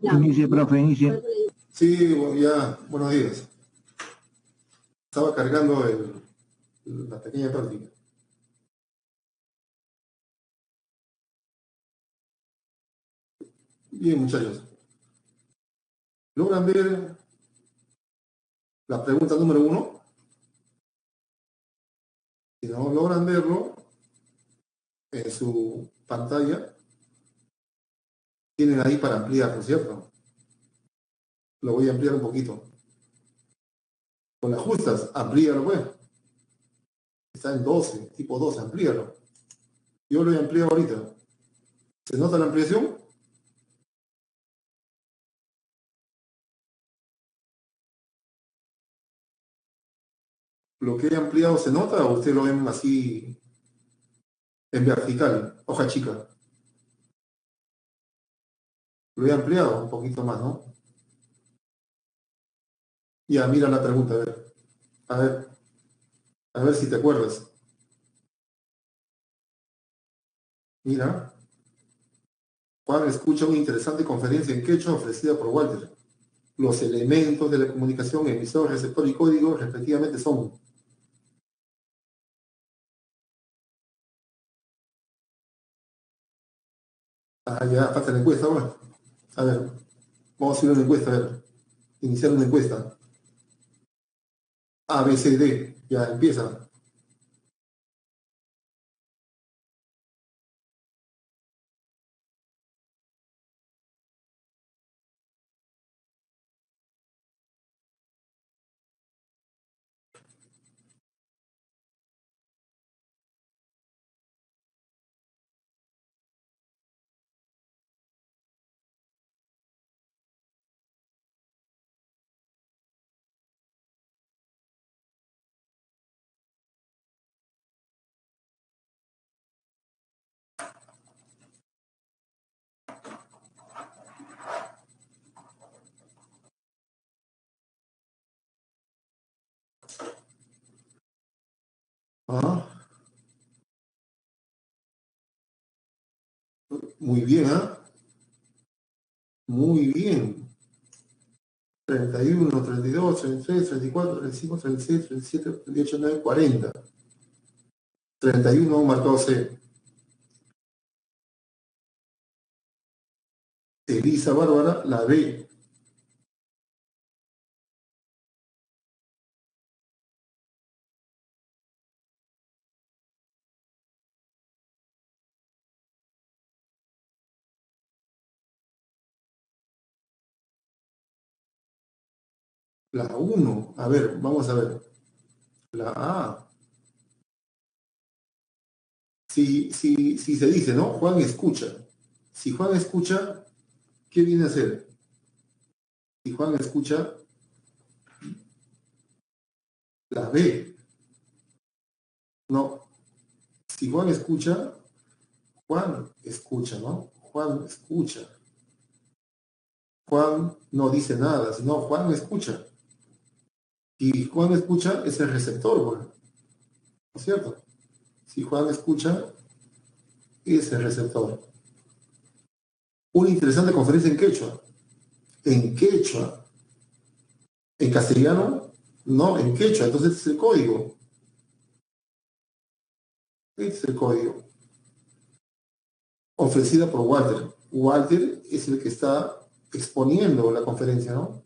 Inicie, profe, inicie. Sí, ya, buenos días. Estaba cargando la pequeña práctica. Bien, muchachos. ¿Logran ver la pregunta número 1? Si no logran verlo en su pantalla, tienen ahí para ampliar, ¿no es cierto? Lo voy a ampliar un poquito. Con las justas, amplíalo, pues. Está en 12, tipo 12, amplíalo. Yo lo he ampliado ahorita. ¿Se nota la ampliación? ¿Lo que he ampliado se nota o ustedes lo ven así en vertical, hoja chica? Lo he ampliado un poquito más, ¿no? Ya, mira la pregunta, a ver. A ver si te acuerdas. Mira. Juan escucha una interesante conferencia en quechua ofrecida por Walter. Los elementos de la comunicación, emisor, receptor y código, respectivamente son. Ah, ya, falta la encuesta, bueno. A ver, vamos a hacer una encuesta, a ver. Iniciar una encuesta. A, B, C, D. Ya, empieza. Ah, muy bien, ¿ah? Muy bien. 31, 32, 33, 34, 35, 36, 37, 38, 9, 40. 31 marcado C. Elisa Bárbara, la B. La 1. A ver, vamos a ver. La A. Si se dice, ¿no? Juan escucha. Si Juan escucha, ¿qué viene a hacer? Si Juan escucha, la B. No. Si Juan escucha, ¿no? Juan escucha. Juan no dice nada, sino Juan escucha. Y Juan escucha es el receptor, bueno, ¿no es cierto? Si Juan escucha, es el receptor. Una interesante conferencia en quechua. En quechua. En castellano, no, en quechua. Entonces este es el código. Este es el código. Ofrecida por Walter. Walter es el que está exponiendo la conferencia, ¿no?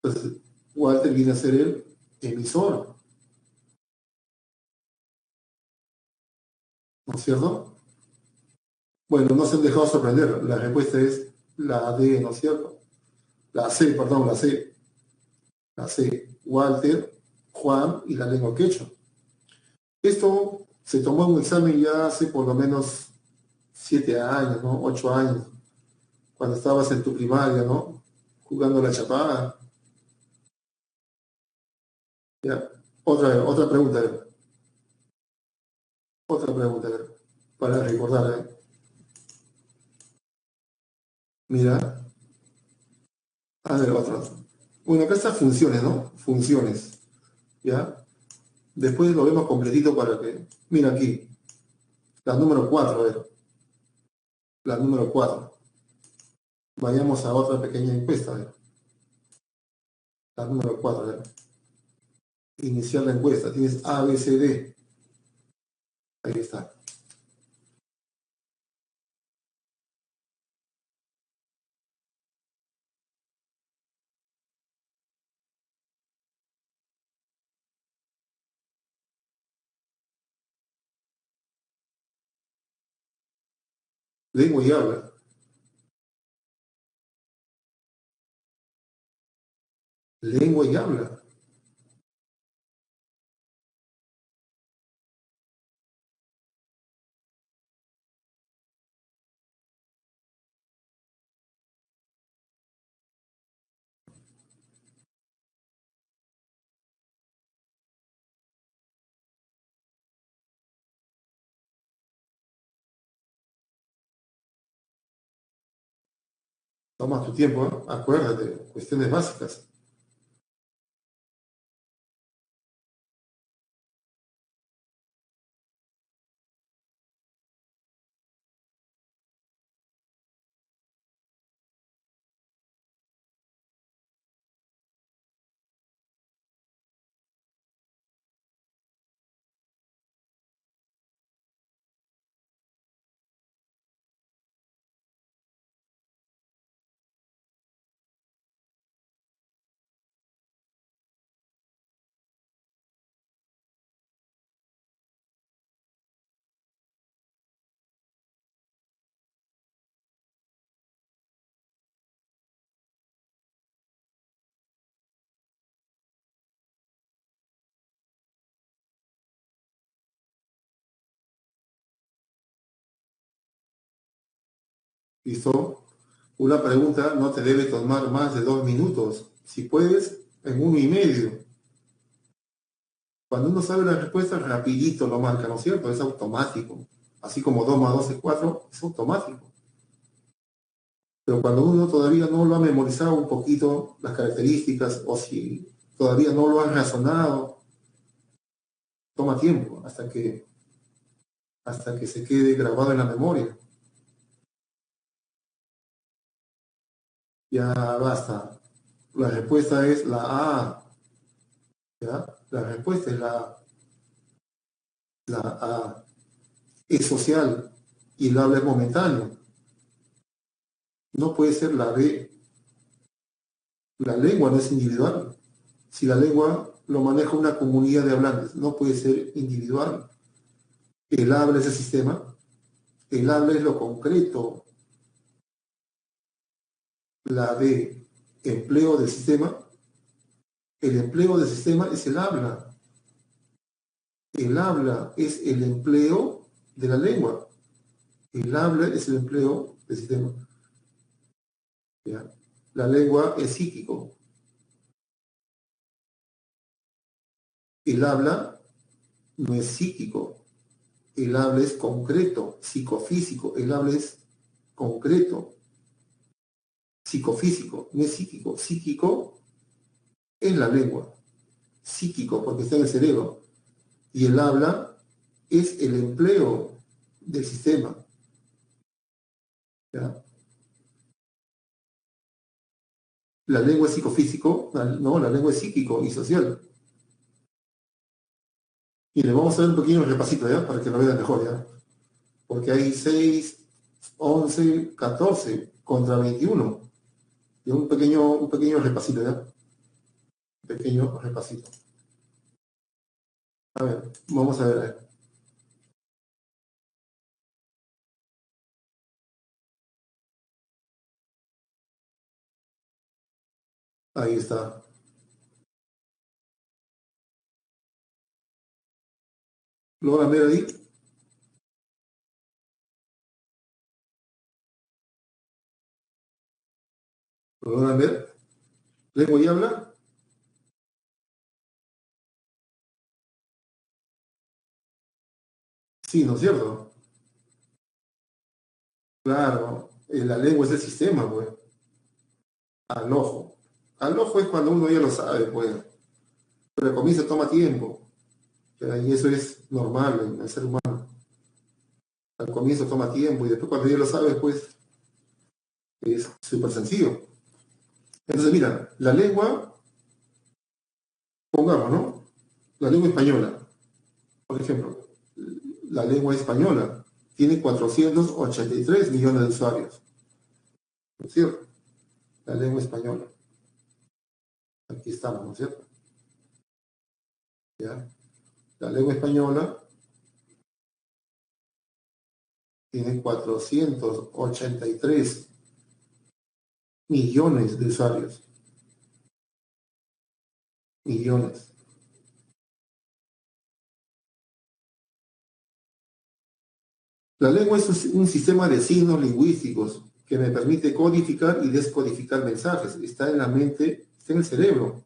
Entonces, Walter viene a ser el emisor. ¿No es cierto? Bueno, no se han dejado sorprender. La respuesta es la D, ¿no es cierto? La C, perdón, la C. La C. Walter, Juan y la lengua quechua. Esto se tomó en un examen ya hace por lo menos 7 años, ¿no? 8 años. Cuando estabas en tu primaria, ¿no? Jugando la chapada. Ya. Otra pregunta, a ver. Otra pregunta, a ver. Para recordar, ¿eh? Mira. A ver, otra. Bueno, acá están funciones, ¿no? Funciones. ¿Ya? Después lo vemos completito para que... Mira aquí. La número 4, a ver. La número 4. Vayamos a otra pequeña encuesta. La número 4. Iniciar la encuesta. Tienes A, B, C, D. Ahí está. Lengua y habla. Lengua y habla. Toma tu tiempo, ¿eh? Acuérdate, cuestiones básicas. ¿Listo? Una pregunta no te debe tomar más de 2 minutos. Si puedes, en 1 y medio. Cuando uno sabe la respuesta, rapidito lo marca, ¿no es cierto? Es automático. Así como 2 más 2 es 4, es automático. Pero cuando uno todavía no lo ha memorizado un poquito, las características, o si todavía no lo ha razonado, toma tiempo hasta que se quede grabado en la memoria. Ya basta. La respuesta es la A. ¿Ya? La respuesta es la A. La A es social y el habla es momentáneo. No puede ser la B. La lengua no es individual. Si la lengua lo maneja una comunidad de hablantes, no puede ser individual. El habla es el sistema. El habla es lo concreto. La B, empleo del sistema. El empleo del sistema es el habla. El habla es el empleo de la lengua. El habla es el empleo del sistema. ¿Ya? La lengua es psíquico. El habla no es psíquico. El habla es concreto, psicofísico. El habla es concreto, psicofísico, no es psíquico. Psíquico es la lengua. Psíquico porque está en el cerebro. Y el habla es el empleo del sistema. ¿Ya? La lengua es psicofísico, no, la lengua es psíquico y social. Y le vamos a dar un pequeño repasito, ¿ya? Para que lo vean mejor, ¿ya? Porque hay 6, 11, 14 contra 21. Y un pequeño repasito, ¿ya? Un pequeño repasito. A ver, vamos a ver. Ahí está. ¿Lo van a ver ahí? ¿Lo van a ver? ¿Lengua y habla? Sí, ¿no es cierto? Claro, la lengua es el sistema, pues. Al ojo. Al ojo es cuando uno ya lo sabe, pues. Pero al comienzo toma tiempo. Y eso es normal en el ser humano. Al comienzo toma tiempo y después cuando ya lo sabes, pues Es súper sencillo. Entonces, mira, la lengua, pongamos, ¿no? La lengua española, por ejemplo, la lengua española tiene 483 millones de usuarios, ¿no es cierto? La lengua española. Aquí estamos, ¿no es cierto? ¿Ya? La lengua española tiene 483 millones de usuarios. Millones. La lengua es un sistema de signos lingüísticos que me permite codificar y descodificar mensajes. Está en la mente, está en el cerebro.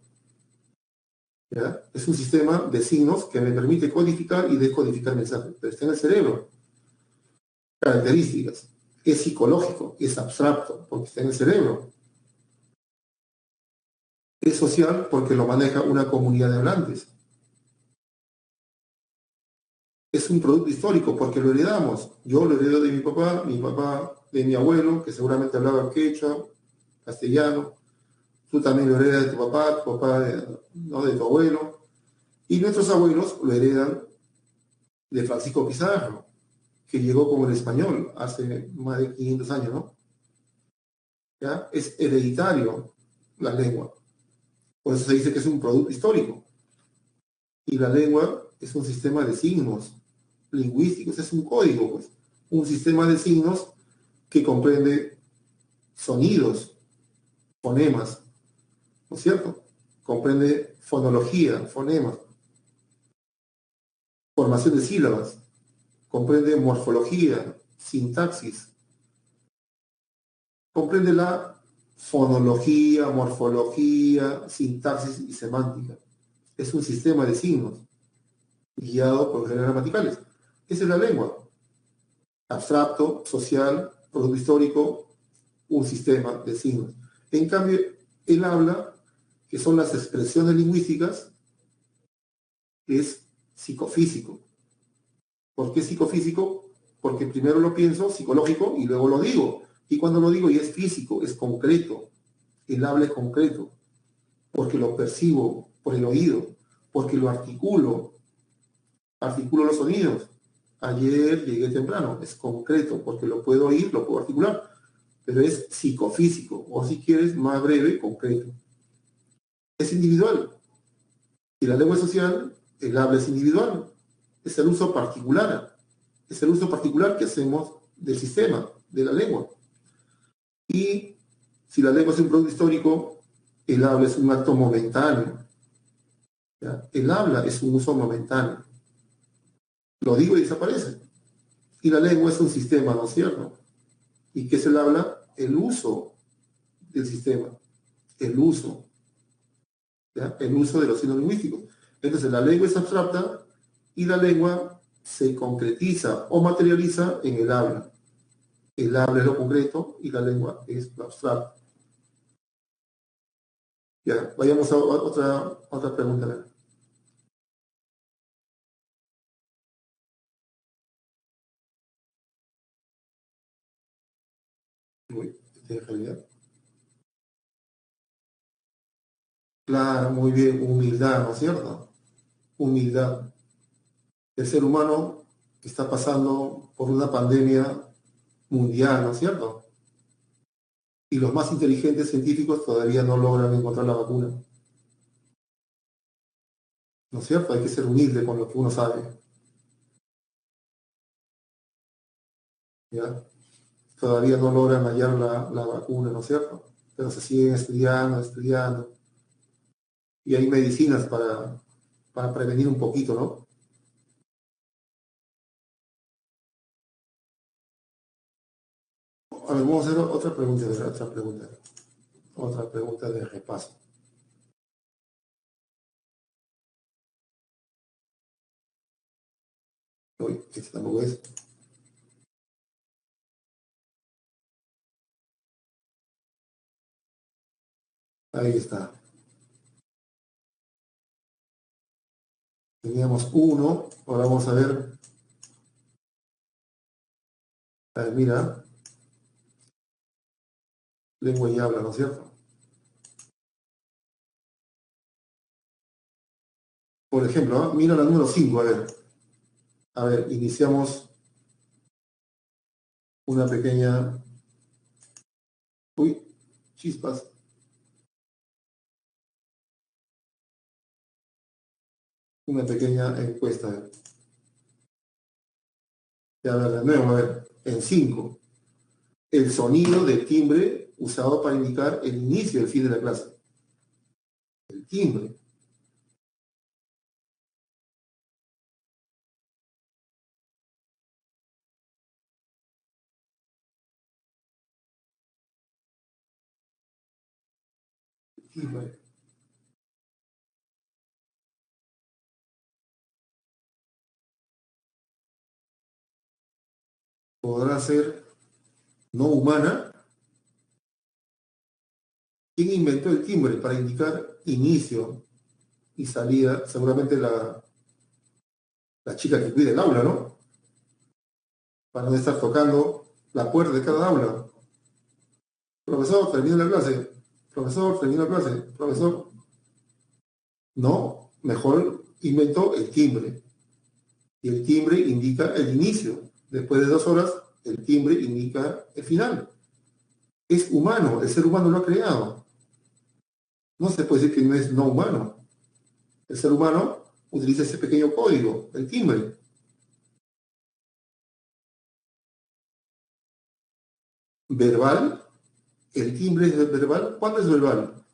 ¿Ya? Es un sistema de signos que me permite codificar y descodificar mensajes, pero está en el cerebro. Características. Es psicológico, es abstracto, porque está en el cerebro. Es social porque lo maneja una comunidad de hablantes. Es un producto histórico porque lo heredamos. Yo lo heredo de mi papá de mi abuelo, que seguramente hablaba quechua, castellano. Tú también lo heredas de tu papá no de tu abuelo. Y nuestros abuelos lo heredan de Francisco Pizarro, que llegó con el español hace más de 500 años, ¿no? ¿Ya? Es hereditario la lengua. Por eso se dice que es un producto histórico. Y la lengua es un sistema de signos lingüísticos, es un código, pues. Un sistema de signos que comprende sonidos, fonemas, ¿no es cierto? Comprende fonología, fonemas, formación de sílabas, comprende morfología, sintaxis, comprende la fonología, morfología, sintaxis y semántica. Es un sistema de signos guiado por reglas gramaticales. Esa es la lengua. Abstracto, social, producto histórico, un sistema de signos. En cambio, el habla, que son las expresiones lingüísticas, es psicofísico. ¿Por qué psicofísico? Porque primero lo pienso, psicológico, y luego lo digo. Y cuando lo digo ya es físico, es concreto. El habla es concreto, porque lo percibo por el oído, porque lo articulo los sonidos. Ayer llegué temprano, es concreto, porque lo puedo oír, lo puedo articular, pero es psicofísico, o si quieres, más breve, concreto. Es individual. Y la lengua social, el habla es individual, es el uso particular, que hacemos del sistema, de la lengua. Y si la lengua es un producto histórico, el habla es un acto momentáneo. ¿Ya? El habla es un uso momentáneo. Lo digo y desaparece. Y la lengua es un sistema, ¿no es cierto? ¿Y qué es el habla? El uso del sistema, el uso, ¿ya? El uso de los signos lingüísticos. Entonces la lengua es abstracta y la lengua se concretiza o materializa en el habla. El habla es lo concreto y la lengua es lo abstracto. Ya, vayamos a otra pregunta. Uy, deja olvidar. Claro, muy bien, humildad, ¿no es cierto? Humildad. El ser humano está pasando por una pandemia mundial, ¿no es cierto? Y los más inteligentes científicos todavía no logran encontrar la vacuna, ¿no es cierto? Hay que ser humilde con lo que uno sabe, ¿ya? Todavía no logran hallar la vacuna, ¿no es cierto? Pero se siguen estudiando, y hay medicinas para prevenir un poquito, ¿no? A ver, vamos a hacer otra pregunta de repaso. Uy, este tampoco es. Ahí está. Teníamos uno, ahora vamos a ver, mira, lengua y habla, ¿no es cierto? Por ejemplo, ¿ah? Mira la número 5, a ver, iniciamos una pequeña, uy, chispas, una pequeña encuesta. Ya, a ver, de nuevo, a ver, en 5, el sonido del timbre usado para indicar el inicio y el fin de la clase. El timbre. El timbre. Podrá ser no humana. ¿Quién inventó el timbre para indicar inicio y salida? Seguramente la chica que cuida el aula, ¿no? Para no estar tocando la puerta de cada aula. Profesor, termina la clase. Profesor, termina la clase. Profesor. No, mejor inventó el timbre. Y el timbre indica el inicio. Después de 2 horas, el timbre indica el final. Es humano, el ser humano lo ha creado. No se puede decir que no es no humano. El ser humano utiliza ese pequeño código, el timbre. Verbal, el timbre es verbal. ¿Cuándo es verbal?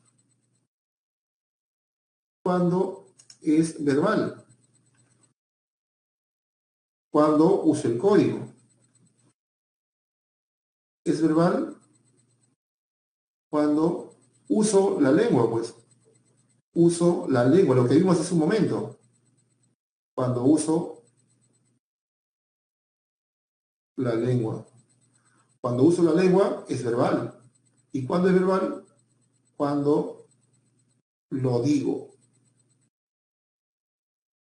Cuando es verbal. Cuando uso el código. Es verbal cuando uso la lengua, pues. Uso la lengua, lo que vimos hace un momento. Cuando uso la lengua. Cuando uso la lengua es verbal. ¿Y cuándo es verbal? Cuando lo digo.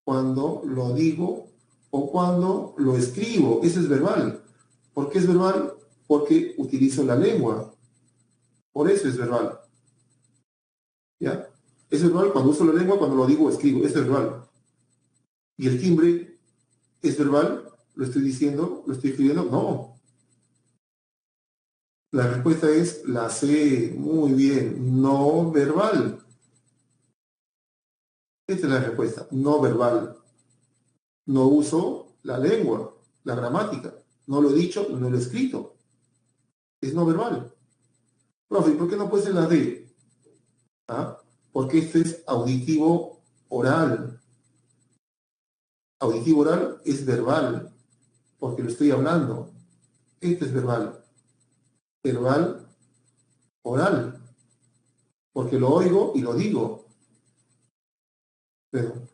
Cuando lo digo o cuando lo escribo. Eso es verbal. ¿Por qué es verbal? Porque utilizo la lengua. Por eso es verbal. ¿Ya? Es verbal cuando uso la lengua, cuando lo digo o escribo. Eso es verbal. ¿Y el timbre es verbal? ¿Lo estoy diciendo? ¿Lo estoy escribiendo? No. La respuesta es la C. Muy bien. No verbal. Esta es la respuesta. No verbal. No uso la lengua, la gramática. No lo he dicho, no lo he escrito. Es no verbal. Profe, ¿por qué no puede ser la D? ¿Ah? Porque esto es auditivo oral. Auditivo oral es verbal, porque lo estoy hablando. Esto es verbal. Verbal oral, porque lo oigo y lo digo. Pero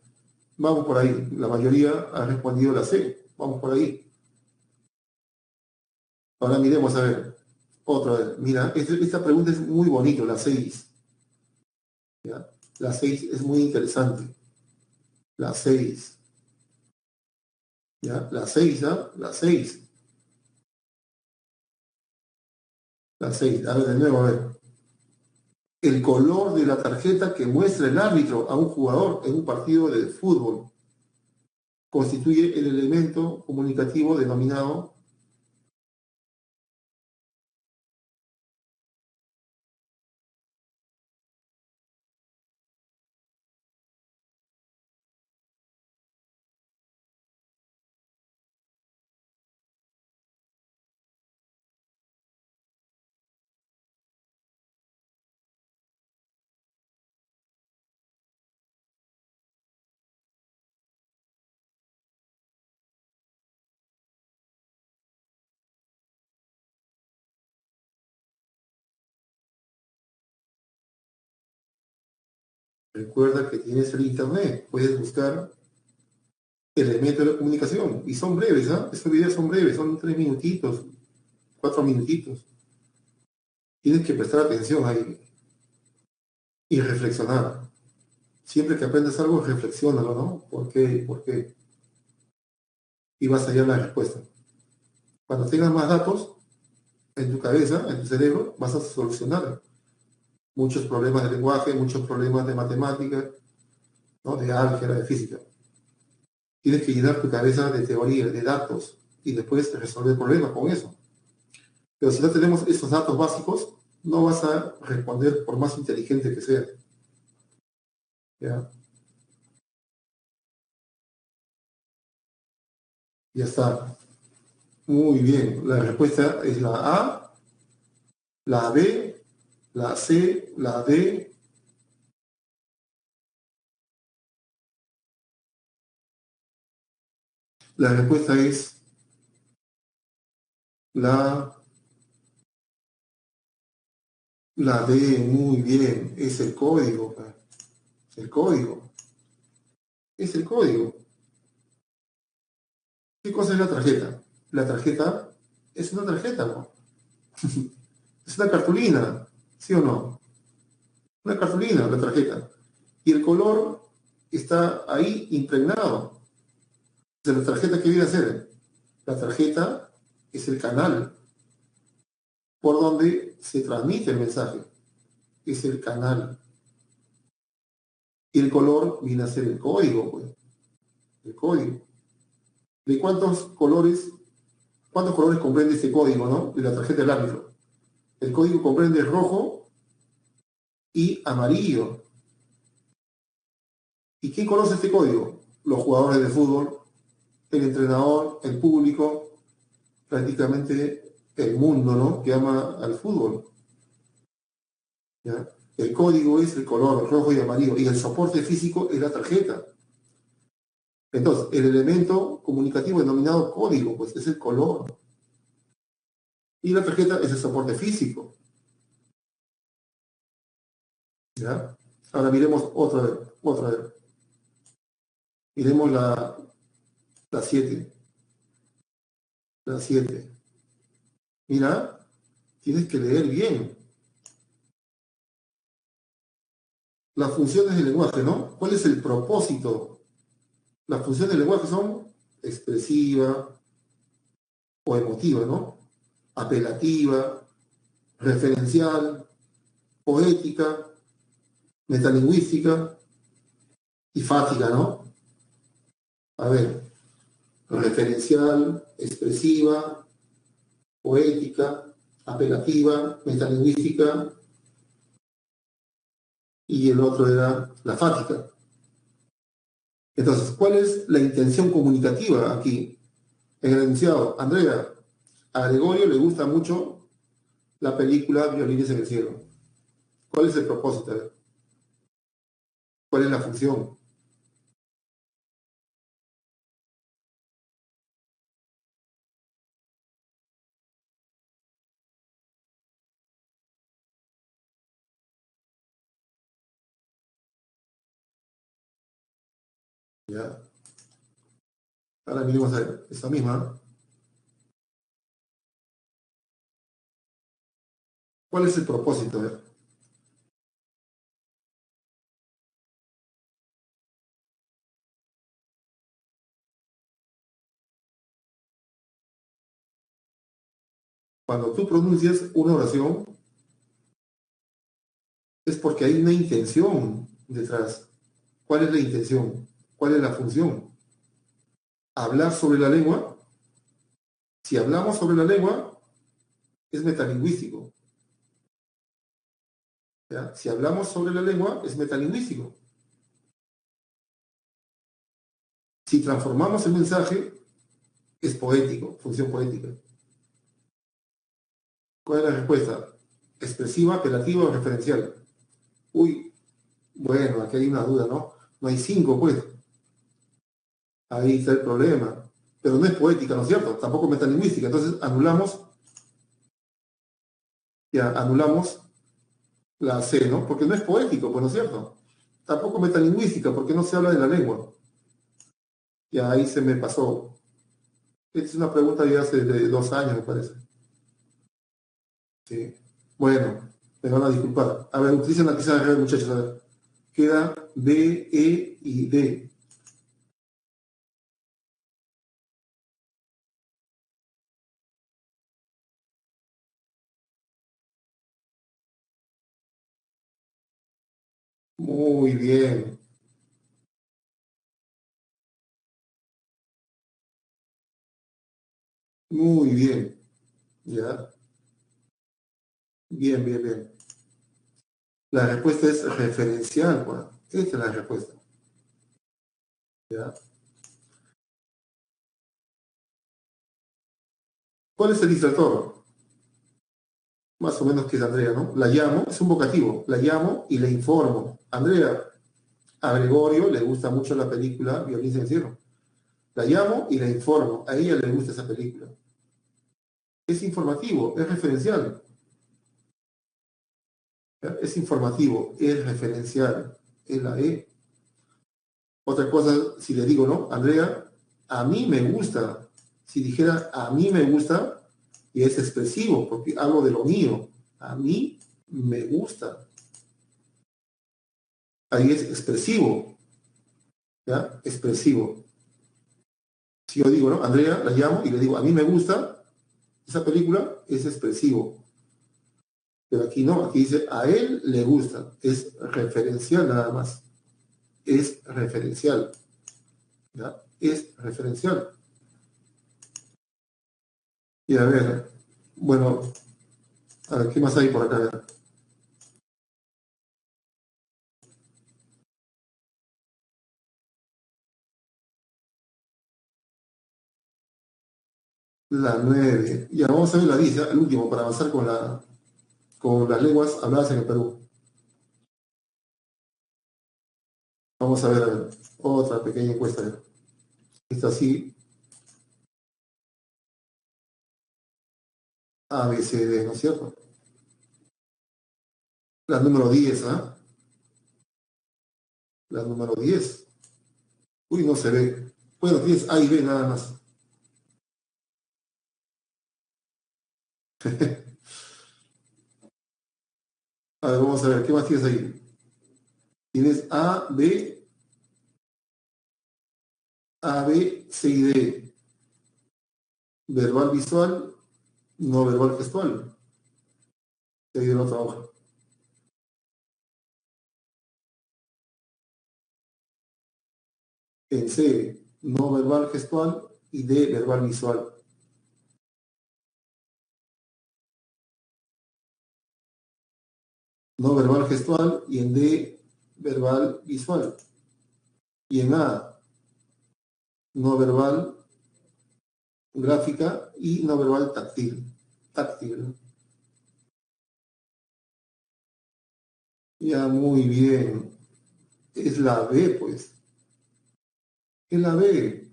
vamos por ahí. La mayoría ha respondido la C. Vamos por ahí. Ahora miremos a ver. Otra vez. Mira, esta pregunta es muy bonita, la 6. ¿Ya? La 6 es muy interesante. La 6. ¿Ya? La 6, ¿ah? La 6. La 6. A ver, de nuevo, a ver. El color de la tarjeta que muestra el árbitro a un jugador en un partido de fútbol constituye el elemento comunicativo denominado. Recuerda que tienes el internet, puedes buscar elementos de la comunicación y son breves, ¿ah? Estos videos son breves, son 3 minutitos, 4 minutitos. Tienes que prestar atención ahí y reflexionar. Siempre que aprendes algo, reflexiónalo, ¿no? ¿Por qué? ¿Por qué? Y vas a hallar la respuesta. Cuando tengas más datos, en tu cabeza, en tu cerebro, vas a solucionar muchos problemas de lenguaje, muchos problemas de matemáticas, ¿no? De álgebra, de física. Tienes que llenar tu cabeza de teoría, de datos, y después resolver problemas con eso. Pero si no tenemos esos datos básicos, no vas a responder por más inteligente que sea. ¿Ya? Ya está. Muy bien. La respuesta es la A, la B, la C, la D. La respuesta es la, la D. Muy bien. Es el código. Pues. El código. Es el código. ¿Qué cosa es la tarjeta? La tarjeta es una tarjeta, ¿no? Es una cartulina, ¿sí o no? Una cartulina, la tarjeta. Y el color está ahí impregnado. De la tarjeta, ¿qué viene a ser? La tarjeta es el canal por donde se transmite el mensaje. Es el canal. Y el color viene a ser el código, pues. El código. ¿De cuántos colores comprende este código, no? De la tarjeta del árbitro. El código comprende rojo y amarillo. ¿Y quién conoce este código? Los jugadores de fútbol, el entrenador, el público, prácticamente el mundo, ¿no? Que ama al fútbol. ¿Ya? El código es el color rojo y amarillo y el soporte físico es la tarjeta. Entonces, el elemento comunicativo denominado código, pues es el color. Y la tarjeta es el soporte físico. ¿Ya? Ahora miremos otra vez, otra vez. Miremos la 7. La 7. Mira, tienes que leer bien. Las funciones del lenguaje, ¿no? ¿Cuál es el propósito? Las funciones del lenguaje son expresiva o emotiva, ¿no? Apelativa, referencial, poética, metalingüística y fática, ¿no? A ver, referencial, expresiva, poética, apelativa, metalingüística y el otro era la fática. Entonces, ¿cuál es la intención comunicativa aquí? En el enunciado, Andrea, a Gregorio le gusta mucho la película Violines en el cielo. ¿Cuál es el propósito? ¿Cuál es la función? ¿Ya? Ahora miremos a ver, esta misma. ¿Cuál es el propósito? Cuando tú pronuncias una oración, es porque hay una intención detrás. ¿Cuál es la intención? ¿Cuál es la función? Hablar sobre la lengua. Si hablamos sobre la lengua, es metalingüístico. ¿Ya? Si hablamos sobre la lengua, es metalingüístico. Si transformamos el mensaje, es poético, función poética. ¿Cuál es la respuesta? ¿Expresiva, apelativa o referencial? Uy, bueno, aquí hay una duda, ¿no? No hay cinco, pues. Ahí está el problema. Pero no es poética, ¿no es cierto? Tampoco metalingüística. Entonces anulamos la C, ¿no? Porque no es poético, pues, ¿no es cierto? Tampoco metalingüística, porque no se habla de la lengua. Ya ahí se me pasó. Esta es una pregunta de hace de 2 años, me parece. Sí. Bueno, me van a disculpar. A ver, utilicen la pizarra de muchachos. A ver. Queda B, E y D. Muy bien. Muy bien. Ya. Bien, bien, bien. La respuesta es referencial, pues. Esta es la respuesta. ¿Ya? ¿Cuál es el distractor? Más o menos que es Andrea, ¿no? La llamo, es un vocativo. La llamo y le informo. Andrea, a Gregorio le gusta mucho la película Violín Sencillo. La llamo y le informo. A ella le gusta esa película. Es informativo, es referencial. ¿Ya? Es informativo, es referencial. Es la E. Otra cosa, si le digo, ¿no? Andrea, a mí me gusta. Si dijera a mí me gusta, y es expresivo, porque hablo de lo mío. A mí me gusta. Ahí es expresivo, ¿ya? Expresivo. Si yo digo, ¿no? Andrea, la llamo y le digo, a mí me gusta esa película, es expresivo. Pero aquí no, aquí dice, a él le gusta. Es referencial nada más. Es referencial, ¿ya? Es referencial. Y a ver, bueno, a ver, ¿qué más hay por acá? La 9. Ya vamos a ver la 10, ya, el último, para avanzar con las lenguas habladas en el Perú. Vamos a ver, otra pequeña encuesta. Esta sí, A, B, C, D, ¿no es cierto? La número 10, ¿ah? La número 10. Uy, no se ve. Bueno, tienes A y B nada más. A ver, vamos a ver, ¿qué más tienes ahí? Tienes A, B, C y D. Verbal visual, no verbal gestual. Seguir en otra hoja. En C, no verbal gestual y D, verbal visual. No verbal gestual y en D, verbal visual. Y en A, no verbal gráfica y no verbal táctil. Táctil. Ya, muy bien. Es la B, pues. Es la B.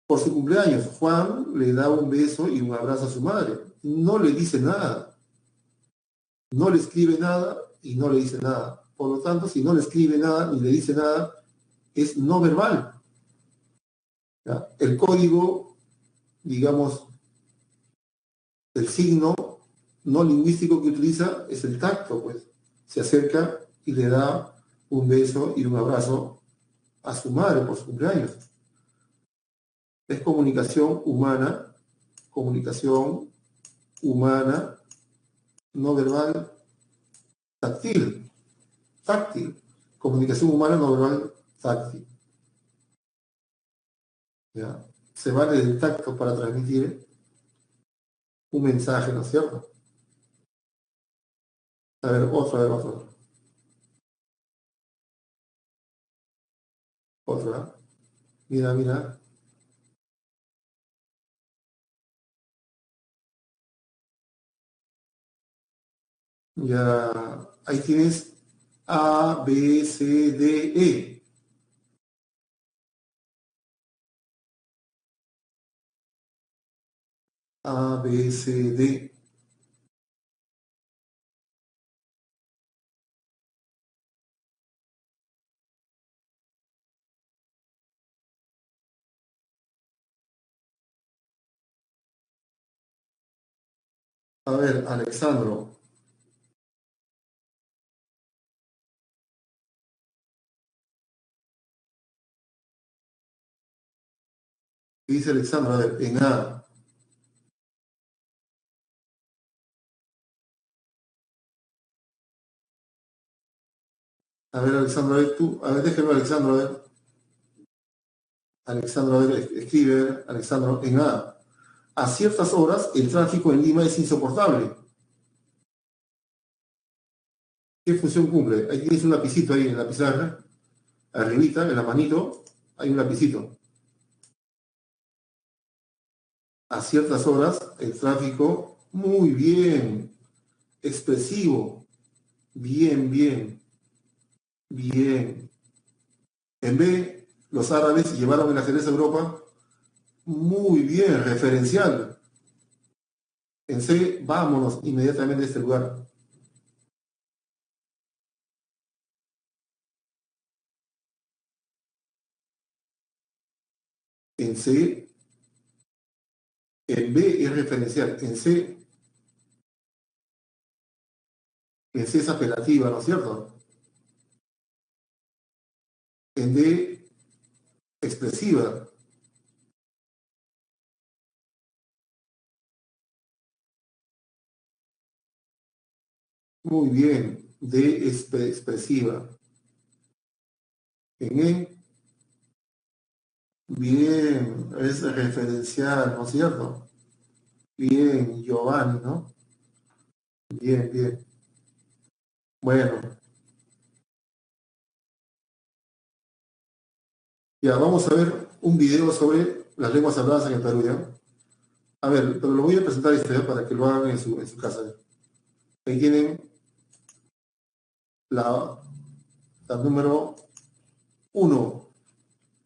Por su cumpleaños, Juan le da un beso y un abrazo a su madre. No le dice nada. No le escribe nada y no le dice nada. Por lo tanto, si no le escribe nada ni le dice nada, es no verbal. ¿Ya? El código, digamos, el signo no lingüístico que utiliza es el tacto, pues. Se acerca y le da un beso y un abrazo a su madre por su cumpleaños. Es comunicación humana, no verbal, táctil, táctil. Comunicación humana no verbal, táctil. ¿Ya? Se vale del tacto para transmitir un mensaje, ¿no es cierto? A ver, otro. Otra. Mira, mira. Ya, ahí tienes A, B, C, D, E. A, B, C, D. A ver, Alexandro. ¿Qué dice Alexandro? A ver, en A. A ver, Alexandro, a ver tú. A ver, déjeme, Alexandro, a ver. Alexandro, a ver, escribe, a ver, Alexandro, en A. A ciertas horas el tráfico en Lima es insoportable. ¿Qué función cumple? Ahí tienes un lapicito ahí en la pizarra, arribita, en la manito, hay un lapicito. A ciertas horas el tráfico, muy bien, expresivo, bien, bien, bien. En B, los árabes llevaron el ajedrez a Europa, muy bien, referencial. En C, vámonos inmediatamente de este lugar. En C, en B es referencial. En C es apelativa, ¿no es cierto? En D, expresiva. Muy bien. D, expresiva. En E, bien, es referencial, ¿no es cierto? Bien, Giovanni, ¿no? Bien, bien. Bueno, ya vamos a ver un video sobre las lenguas habladas en el Perú, ¿ya? A ver, pero lo voy a presentar este, ¿ya? Para que lo hagan en su casa. Ahí tienen la, la número uno.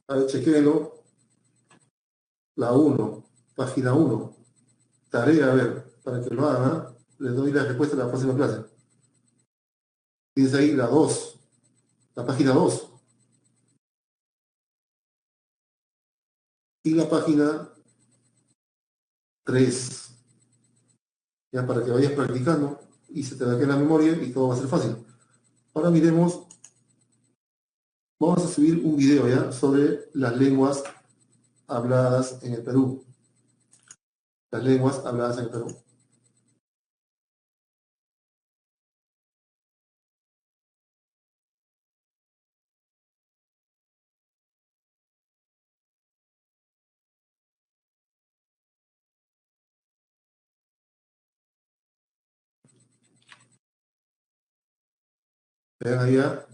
A ver, chequéenlo. La uno, página uno. Tarea, a ver, para que lo hagan, ¿ah? Les doy la respuesta en la próxima clase. Tienes ahí la 2, la página 2 y la página 3, ya para que vayas practicando y se te va a quedar en la memoria y todo va a ser fácil. Ahora miremos, vamos a subir un video ya sobre las lenguas habladas en el Perú. Las lenguas habladas en el Perú. Vean allá,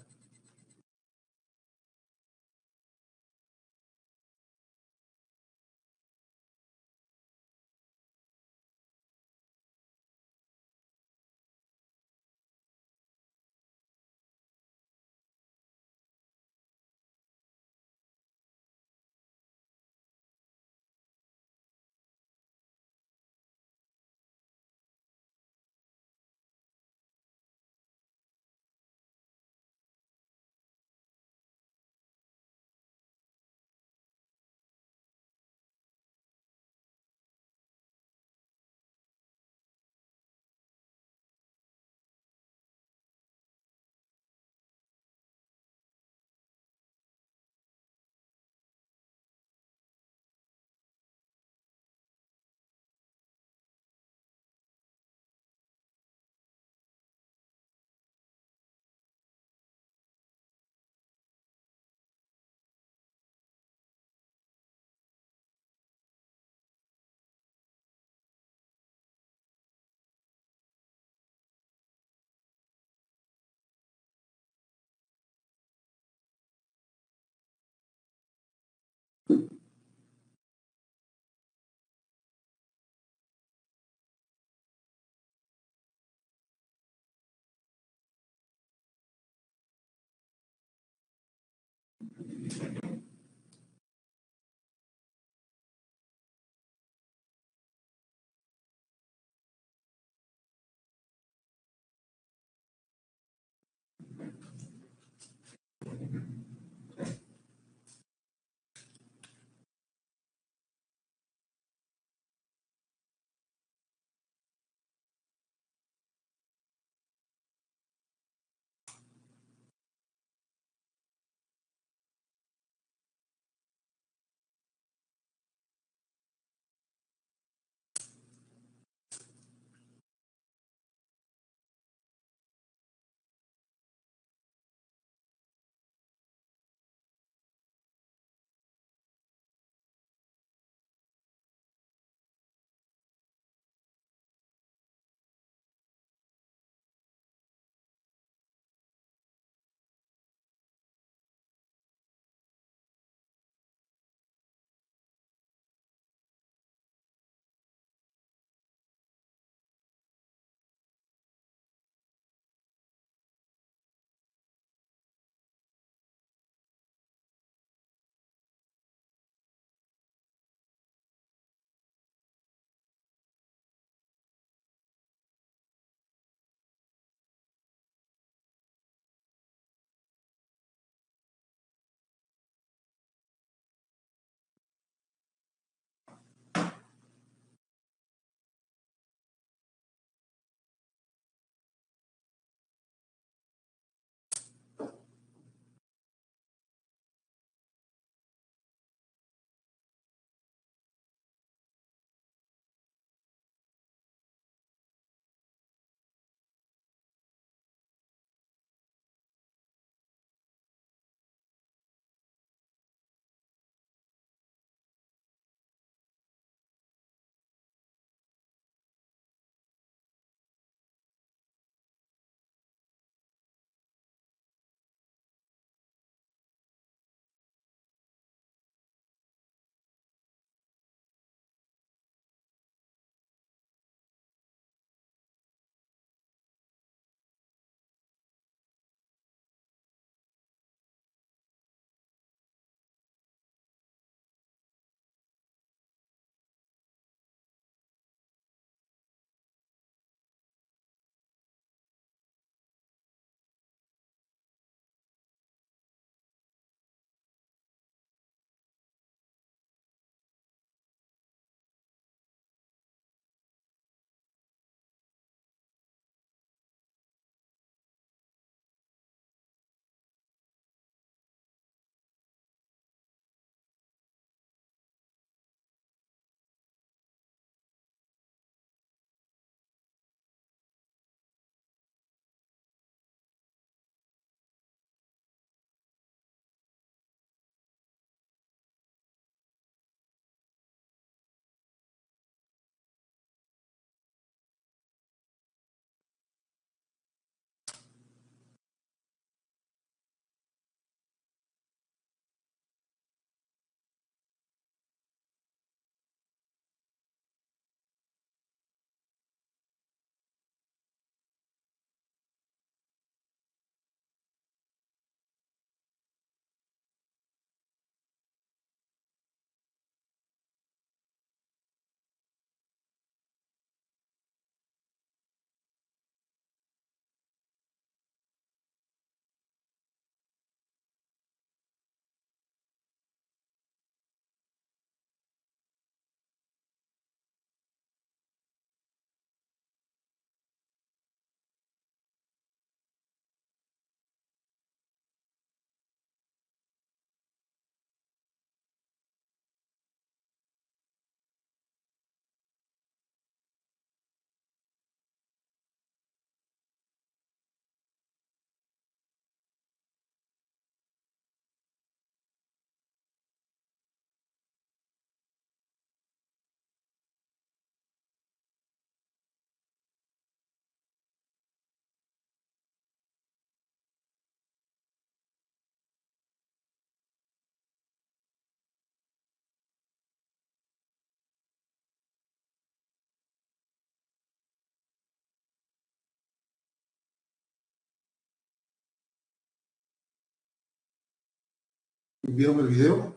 ¿Vieron el video?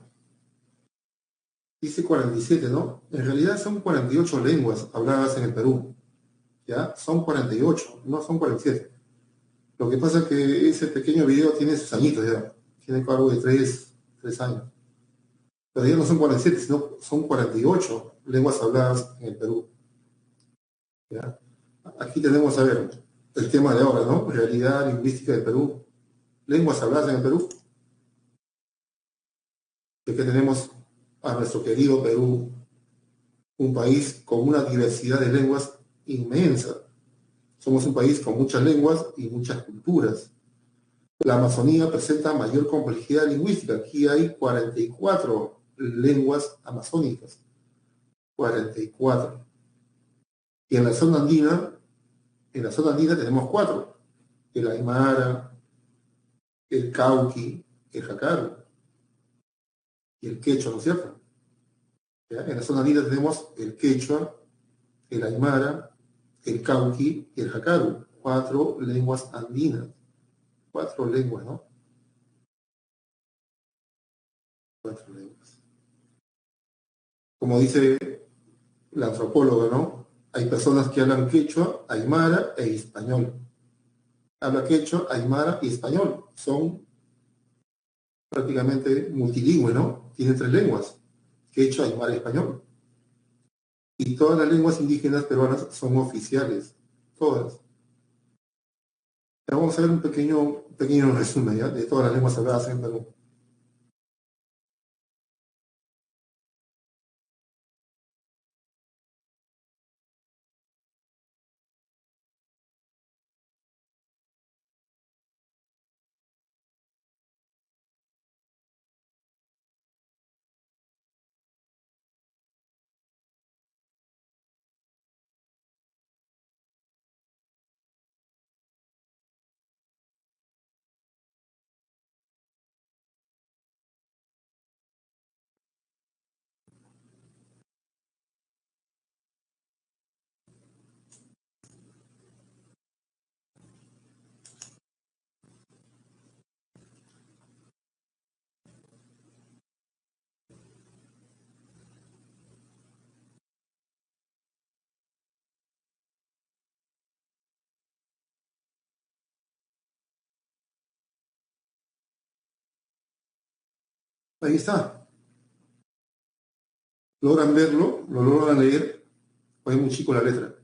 Dice 47, ¿no? En realidad son 48 lenguas habladas en el Perú. ¿Ya? Son 48, no son 47. Lo que pasa es que ese pequeño video tiene sus añitos ya. Tiene algo de 3 años. Pero ya no son 47, sino son 48 lenguas habladas en el Perú. ¿Ya? Aquí tenemos, a ver, el tema de ahora, ¿no? Realidad lingüística del Perú. Lenguas habladas en el Perú. Es que tenemos a nuestro querido Perú, un país con una diversidad de lenguas inmensa. Somos un país con muchas lenguas y muchas culturas. La Amazonía presenta mayor complejidad lingüística. Aquí hay 44 lenguas amazónicas. 44. Y en la zona andina tenemos 4. El Aymara, el Cauqui, el Jacaru y el Quechua, ¿no es cierto? ¿Ya? En la zona andina tenemos el Quechua, el Aymara, el Cauqui y el Jacaru. 4 lenguas andinas. 4 lenguas, ¿no? 4 lenguas. Como dice la antropóloga, ¿no? Hay personas que hablan quechua, aymara e español. Habla quechua, aymara y español. Son prácticamente multilingües, ¿no? Tienen 3 lenguas. Quechua, aymara y español. Y todas las lenguas indígenas peruanas son oficiales. Todas. Pero vamos a ver un pequeño resumen, ¿ya? De todas las lenguas habladas en Perú. Ahí está. ¿Logran verlo? ¿Lo logran leer? ¿O es muy chico la letra?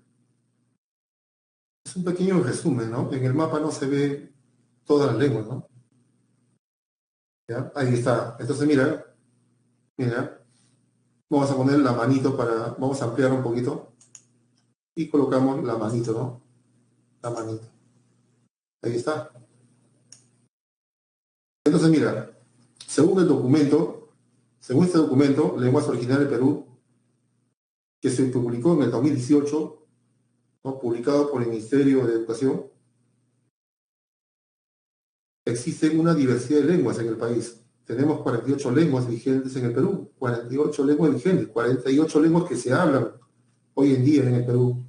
Es un pequeño resumen, ¿no? En el mapa no se ve todas las lenguas, ¿no? ¿Ya? Ahí está. Entonces, mira, vamos a poner la manito vamos a ampliar un poquito y colocamos la manito, ¿no? La manito. Ahí está. Entonces, mira, según este documento, Lenguas Originales del Perú, que se publicó en el 2018, ¿no? Publicado por el Ministerio de Educación, existe una diversidad de lenguas en el país. Tenemos 48 lenguas vigentes en el Perú, 48 lenguas vigentes, 48 lenguas que se hablan hoy en día en el Perú.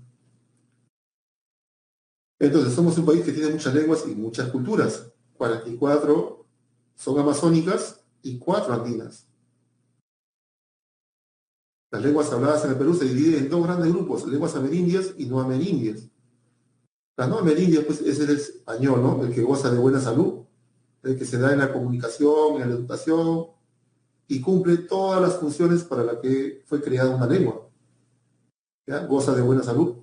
Entonces, somos un país que tiene muchas lenguas y muchas culturas. 44 son amazónicas y 4 andinas. Las lenguas habladas en el Perú se dividen en 2 grandes grupos, lenguas amerindias y no amerindias. Las no amerindias, pues, es el español, ¿no? El que goza de buena salud, el que se da en la comunicación, en la educación, y cumple todas las funciones para las que fue creada una lengua. ¿Ya? Goza de buena salud.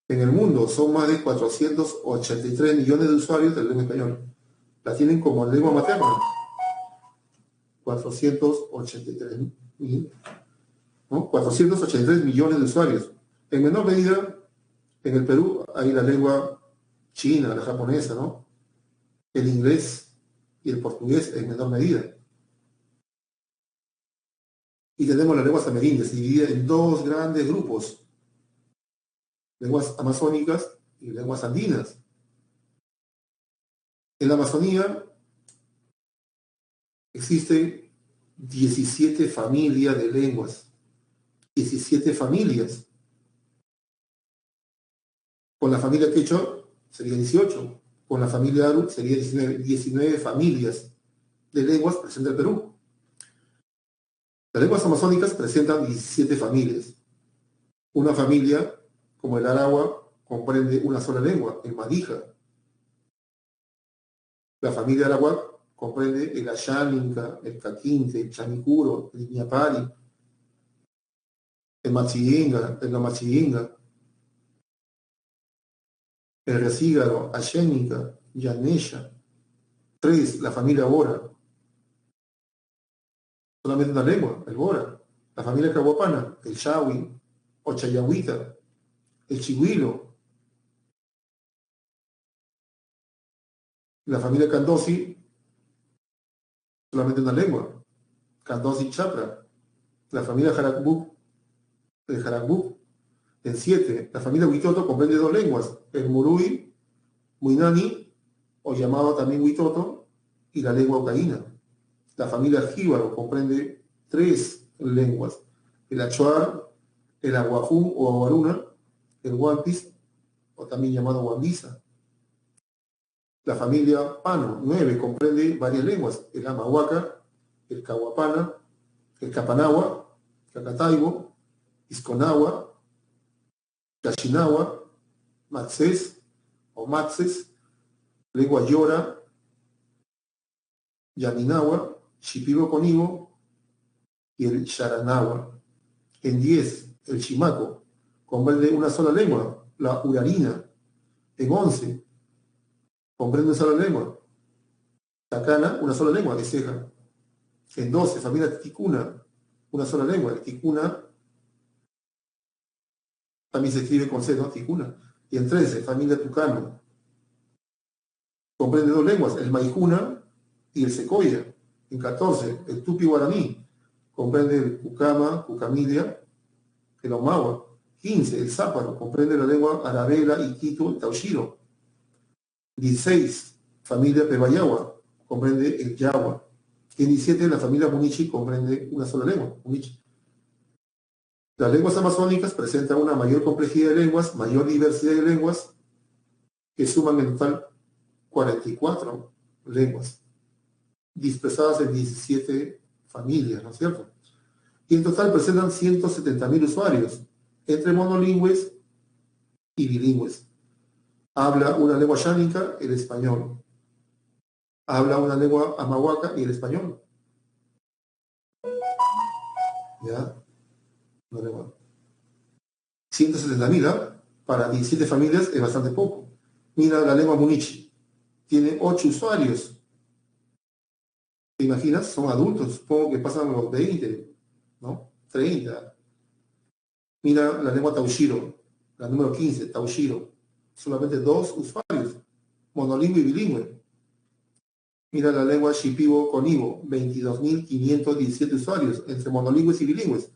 En el mundo son más de 483 millones de usuarios de la lengua española. La tienen como lengua materna. 483 millones, ¿no? 483 millones de usuarios. En menor medida, en el Perú hay la lengua china, la japonesa, ¿no? El inglés y el portugués en menor medida. Y tenemos las lenguas amerindias, divididas en 2 grandes grupos, lenguas amazónicas y lenguas andinas. En la Amazonía existen 17 familias de lenguas, 17 familias. Con la familia quechua sería 18, con la familia aru sería 19 familias. de lenguas presenta el Perú. Las lenguas amazónicas presentan 17 familias. Una familia, como el Aragua, comprende una sola lengua, el Manija. La familia Aragua comprende el Ayaninka, el Caquinte, el Chanicuro, el Iñapari, el Machillinga, el Namachillinga, el Recígaro, Ayénica, Yanesha. 3, la familia Bora. Solamente una lengua, el Bora. La familia Caguapana, el Chawi, o Chayahuita, el Chihuilo. La familia Candosi, solamente una lengua, Candosi Chapra. La familia Jaracbú, el Jaracbú. En 7, la familia Huitoto comprende 2 lenguas, el Murui, Muinani, o llamado también Huitoto, y la lengua Ocaína. La familia Jíbaro comprende 3 lenguas, el Achuar, el Aguajún o Aguaruna, el Huampis, o también llamado Huambiza. La familia Pano, 9, comprende varias lenguas, el Amahuaca, el Caguapana, el Capanagua, Cacataibo, Isconagua, Cachinagua, Maxés o Maxes, lengua Yora, Yaminagua, Shipibo Conibo y el Sharanagua. En 10, el Chimaco, comprende una sola lengua, la Urarina. En 11, comprende una sola lengua, Tacana, una sola lengua, de Ceja. En 12, familia Ticuna, una sola lengua, el Ticuna, también se escribe con C, ¿no? Ticuna. Y en 13, familia Tucano, comprende 2 lenguas, el Maijuna y el Secoya. En 14, el Tupi Guaraní, comprende el Cucama, Cucamilia, el Omagua. 15, el Záparo, comprende la lengua Arabela, Iquitu, Taushiro. 16, familia Pebayagua, comprende el Yagua. En 17, la familia Munichi comprende una sola lengua, Munichi. Las lenguas amazónicas presentan una mayor complejidad de lenguas, mayor diversidad de lenguas, que suman en total 44 lenguas, dispersadas en 17 familias, ¿no es cierto? Y en total presentan 170.000 usuarios, entre monolingües y bilingües. Habla una lengua yánica, el español. Habla una lengua amahuaca y el español. ¿Ya? Una lengua. 170.000, ¿eh? Para 17 familias es bastante poco. Mira la lengua munichi. Tiene 8 usuarios. ¿Te imaginas? Son adultos. Supongo que pasan los 20, ¿no? 30. Mira la lengua taushiro, la número 15, taushiro. Solamente 2 usuarios. Monolingüe y bilingüe. Mira la lengua shipibo conibo, 22.517 usuarios, entre monolingües y bilingües.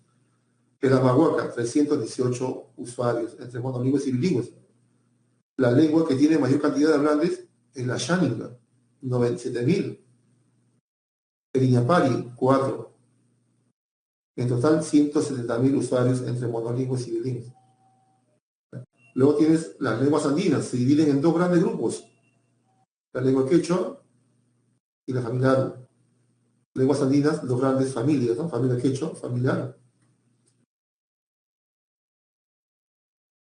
El amahuaca, 318 usuarios, entre monolingües y bilingües. La lengua que tiene mayor cantidad de hablantes es la Yaninga, 97.000. El Iñapari, 4. En total, 170.000 usuarios entre monolingües y bilingües. Luego tienes las lenguas andinas, se dividen en 2 grandes grupos. La lengua quechua y la familia árabe. Lenguas andinas, 2 grandes familias, ¿no? Familia quechua, familia árabe.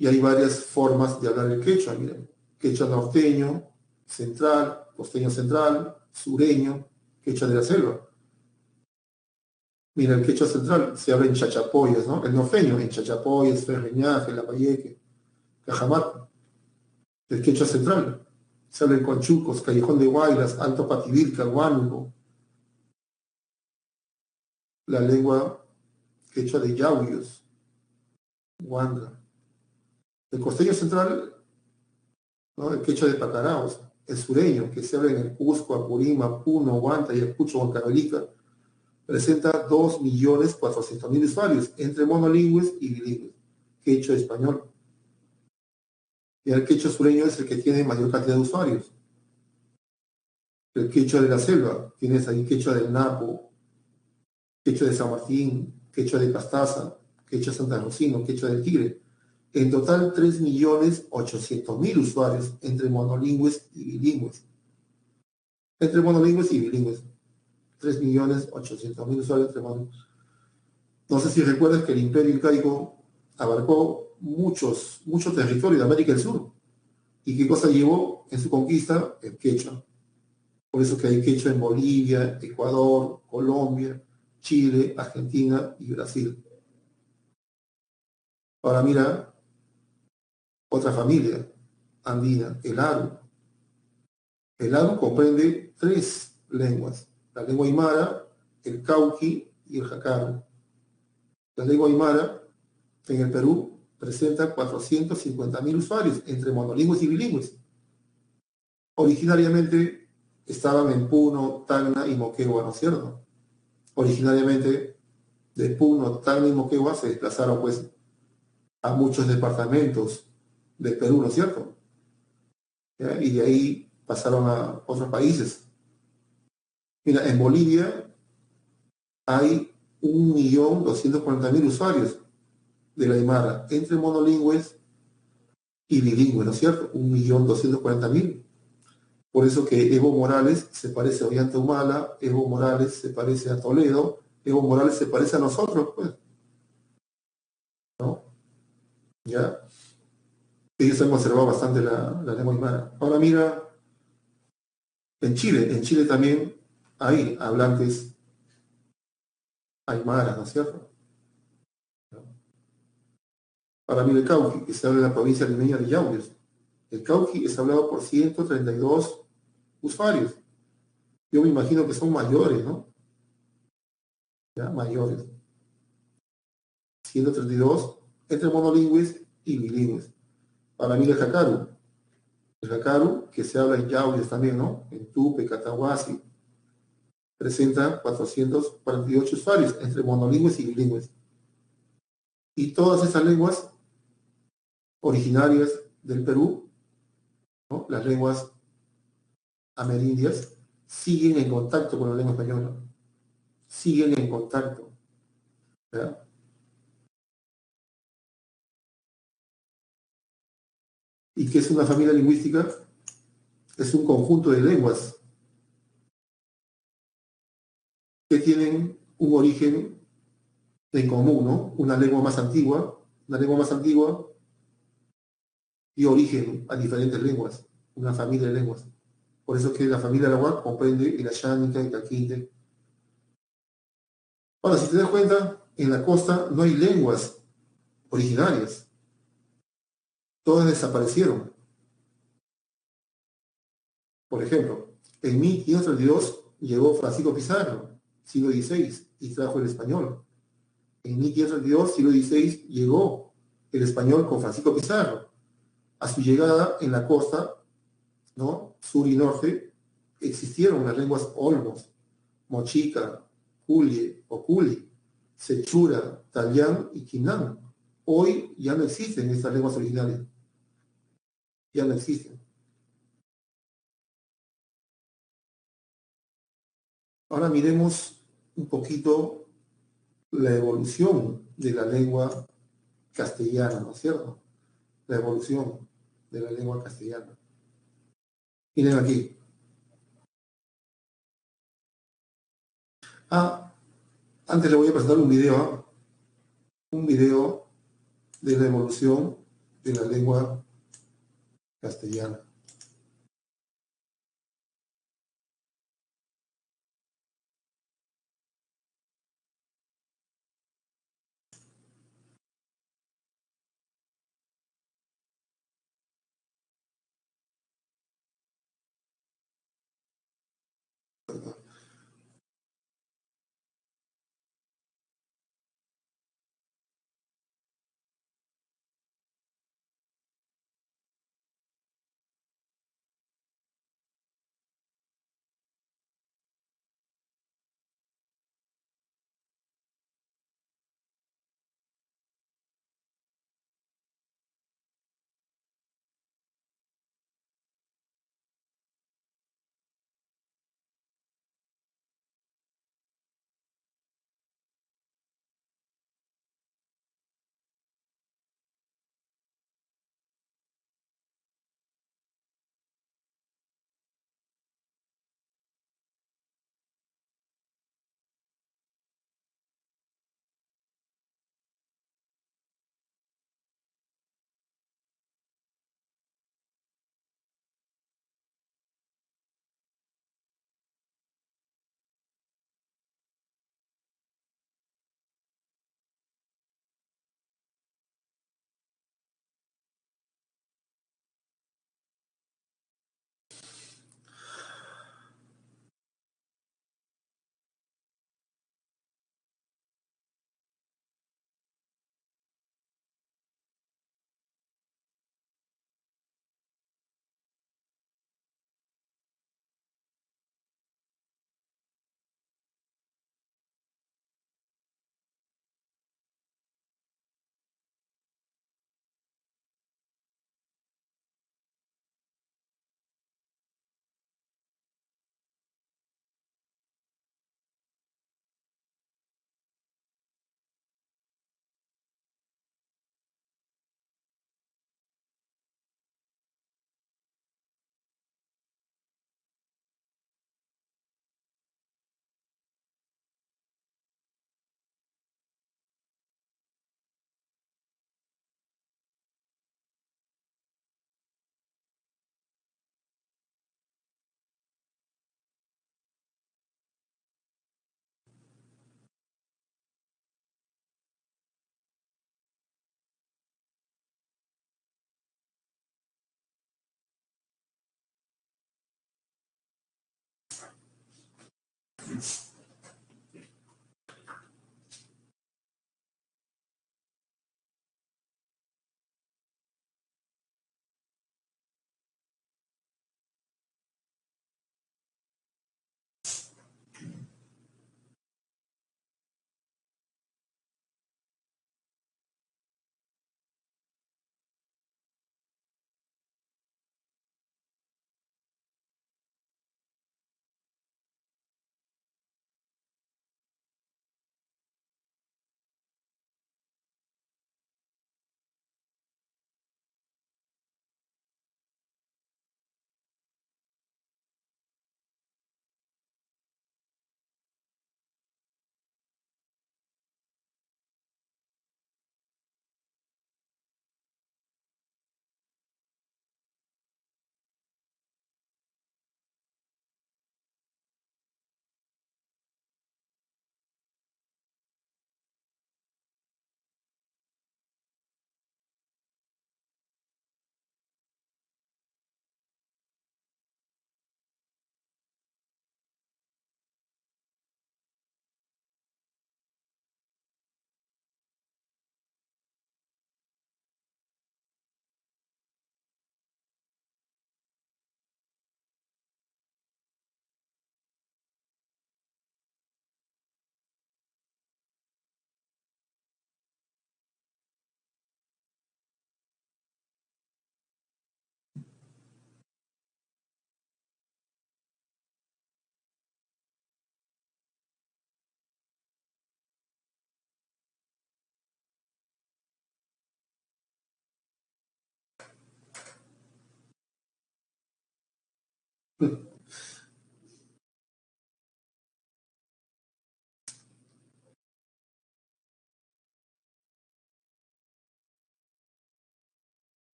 Y hay varias formas de hablar el quechua, miren. Quechua norteño, central, costeño central, sureño, quechua de la selva. Mira, el quechua central se habla en Chachapoyas, ¿no? El norteño en Chachapoyas, Ferreñaje, Lapayeque, Cajamarca. El quechua central se habla en Conchucos, Callejón de Guayras, Alto Pativilca, Huánuco. La lengua quechua de Yauyos, Huanga. El costeño central, ¿no? El quechua de Pacaraos. El sureño, que se habla en el Cusco, Apurímac, Puno, Huanta, Ayacucho, Huancavelica, presenta 2.400.000 usuarios, entre monolingües y bilingües, quechua español. Y el quechua sureño es el que tiene mayor cantidad de usuarios. El quechua de la selva, tienes ahí quechua del Napo, quechua de San Martín, quechua de Pastaza, quechua Santa Rocino, quechua del Tigre. En total, 3.800.000 usuarios entre monolingües y bilingües. Entre monolingües y bilingües. 3.800.000 usuarios entre monos. No sé si recuerdas que el Imperio Incaico abarcó mucho territorio de América del Sur. ¿Y qué cosa llevó en su conquista? El quechua. Por eso que hay quechua en Bolivia, Ecuador, Colombia, Chile, Argentina y Brasil. Ahora mira otra familia andina, el Aru. El Aru comprende tres lenguas, la lengua aymara, el cauqui y el jacaru. La lengua aymara en el Perú presenta 450.000 usuarios entre monolingües y bilingües. Originariamente estaban en Puno, Tacna y Moquegua, ¿no es cierto? Originariamente de Puno, Tacna y Moquegua se desplazaron pues a muchos departamentos del Perú, ¿no es cierto? ¿Ya? Y de ahí pasaron a otros países. Mira, en Bolivia hay 1.240.000 usuarios de la Aymara, entre monolingües y bilingües, ¿no es cierto? 1.240.000. Por eso que Evo Morales se parece a Ollanta Humala, Evo Morales se parece a Toledo, Evo Morales se parece a nosotros, pues, ¿no? ¿Ya? Ellos han conservado bastante la lengua aymara. Ahora mira, en Chile también hay hablantes aymaras, ¿no es cierto? Ahora mira el cauqui, que se habla en la provincia limeña de Yauyos. El cauqui es hablado por 132 usuarios. Yo me imagino que son mayores, ¿no? ¿Ya? Mayores. 132 entre monolingües y bilingües. Ahora mira el jacaru. El jacaru, que se habla en Yauyos también, ¿no? En Tupe, Catahuasi, presenta 448 usuarios entre monolingües y bilingües. Y todas esas lenguas originarias del Perú, ¿no? Las lenguas amerindias, siguen en contacto con la lengua española. Siguen en contacto. ¿Ya? ¿Y qué es una familia lingüística? Es un conjunto de lenguas que tienen un origen en común, ¿no? Una lengua más antigua dio origen a diferentes lenguas, una familia de lenguas. Por eso que la familia Arawak comprende el Ayánica, el Caquinte. Ahora, si te das cuenta, en la costa no hay lenguas originarias, todas desaparecieron. Por ejemplo, en 1532 llegó Francisco Pizarro, siglo XVI, y trajo el español. En 1532, siglo XVI, llegó el español con Francisco Pizarro. A su llegada en la costa, ¿no? Sur y norte, existieron las lenguas olmos, mochica, culie o culi, sechura, talián y quinán. Hoy ya no existen estas lenguas originarias, ya no existen. Ahora miremos un poquito la evolución de la lengua castellana, ¿no es cierto? La evolución de la lengua castellana. Miren aquí. Ah, antes le voy a presentar un video de la evolución de la lengua castellana.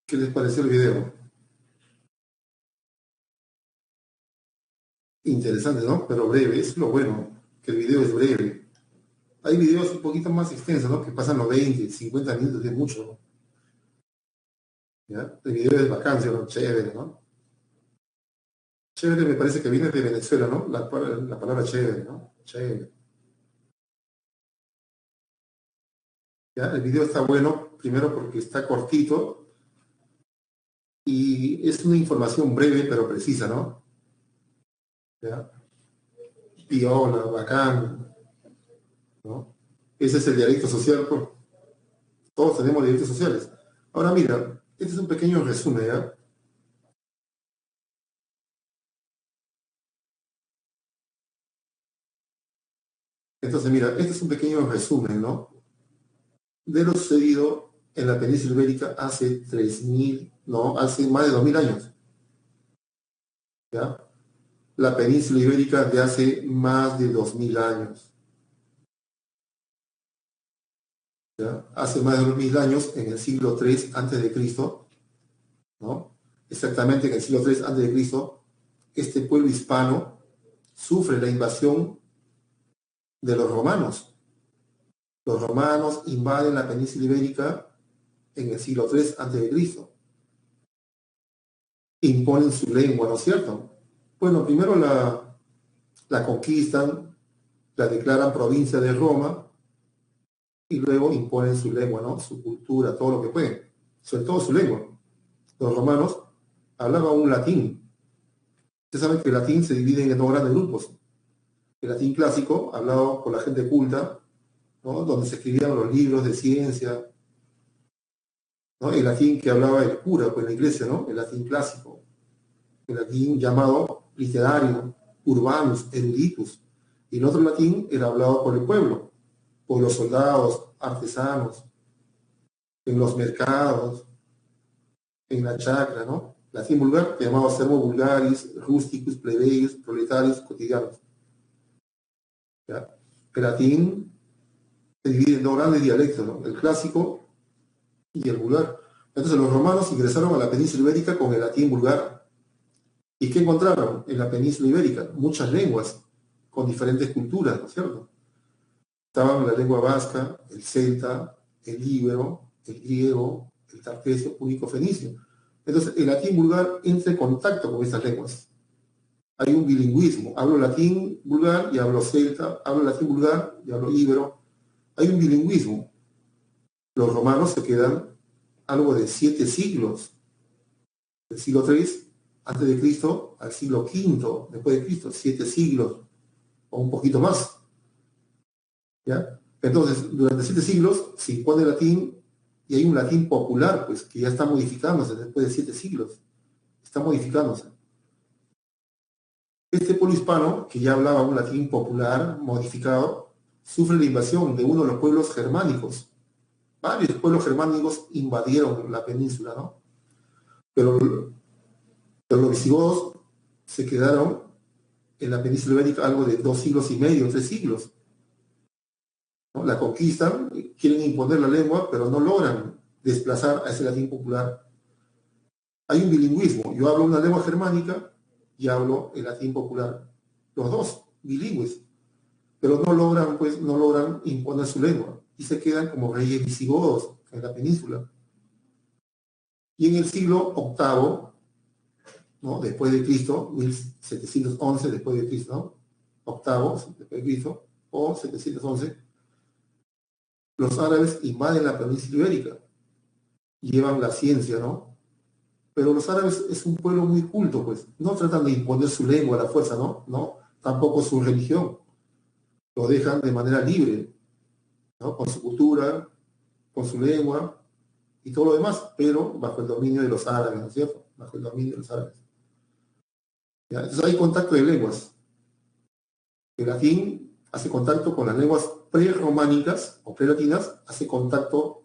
¿Qué les pareció el video? Interesante, ¿no? Pero breve, es lo bueno, que el video es breve. Hay videos un poquito más extensos, ¿no? Que pasan los 20, 50 minutos, es mucho, ¿no? ¿Ya? El video es bacán, ¿sí? ¿No? Chévere, ¿no? Chévere me parece que viene de Venezuela, ¿no? La palabra chévere, ¿no? Chévere. ¿Ya? El video está bueno, primero porque está cortito y es una información breve pero precisa, ¿no? ¿Ya? Piola, bacán, ¿no? Ese es el dialecto social, pues. Todos tenemos dialectos sociales. Ahora mira, este es un pequeño resumen, ¿ya? Entonces, mira, este es un pequeño resumen, ¿no? De lo sucedido en la península ibérica hace 3.000, no, hace más de 2.000 años, ¿ya? La península ibérica de hace más de 2.000 años, ¿ya? Hace más de 2.000 años, en el siglo III antes de Cristo, ¿no? Exactamente en el siglo III antes de Cristo, este pueblo hispano sufre la invasión de los romanos. Los romanos invaden la península ibérica en el siglo III antes de Cristo. Imponen su lengua, ¿no es cierto? Bueno, primero la conquistan, la declaran provincia de Roma y luego imponen su lengua, ¿no? Su cultura, todo lo que pueden, sobre todo su lengua. Los romanos hablaban un latín. Ustedes saben que el latín se divide en dos grandes grupos. El latín clásico, hablado por la gente culta, ¿no? Donde se escribían los libros de ciencia, ¿no? El latín que hablaba el cura, pues en la iglesia, ¿no? El latín clásico. El latín llamado literario, urbanus, eruditus. Y el otro latín era hablado por el pueblo, por los soldados, artesanos, en los mercados, en la chacra, ¿no? Latín vulgar, que llamaba servo vulgaris, rusticus, plebeius, proletarios, cotidianos. ¿Ya? El latín se divide en dos grandes dialectos, ¿no? El clásico y el vulgar. Entonces los romanos ingresaron a la península ibérica con el latín vulgar. ¿Y qué encontraron en la península ibérica? Muchas lenguas con diferentes culturas, ¿no es cierto? estaban la lengua vasca, el celta, el íbero, el griego, el tartesio, púnico, fenicio. Entonces, el latín vulgar entra en contacto con estas lenguas. Hay un bilingüismo. Hablo latín vulgar y hablo celta, hablo latín vulgar y hablo íbero. Hay un bilingüismo. Los romanos se quedan algo de 7 siglos, del siglo III antes de Cristo al siglo V después de Cristo, 7 siglos o un poquito más. ¿Ya? Entonces, durante 7 siglos se impone el latín y hay un latín popular, pues, que ya está modificándose después de 7 siglos. Está modificándose. Este pueblo hispano, que ya hablaba un latín popular, modificado, sufre la invasión de uno de los pueblos germánicos. Varios pueblos germánicos invadieron la península, ¿no? Pero los visigodos se quedaron en la península ibérica algo de 2 siglos y medio, 3 siglos. ¿No? La conquistan, quieren imponer la lengua, pero no logran desplazar a ese latín popular. Hay un bilingüismo. Yo hablo una lengua germánica y hablo el latín popular. Los dos, bilingües. Pero no logran imponer su lengua. Y se quedan como reyes visigodos en la península. Y en el siglo VIII, ¿no? Después de Cristo, 1711 después de Cristo, ¿no? Octavo después de Cristo, o 711, los árabes invaden la península ibérica, llevan la ciencia, ¿no? Pero los árabes es un pueblo muy culto, pues, no tratan de imponer su lengua a la fuerza, ¿no? No, tampoco su religión, lo dejan de manera libre, ¿no? Con su cultura, con su lengua y todo lo demás, pero bajo el dominio de los árabes, ¿no es cierto? Bajo el dominio de los árabes. ¿Ya? Entonces hay contacto de lenguas. El latín hace contacto con las lenguas prerrománicas o prelatinas, hace contacto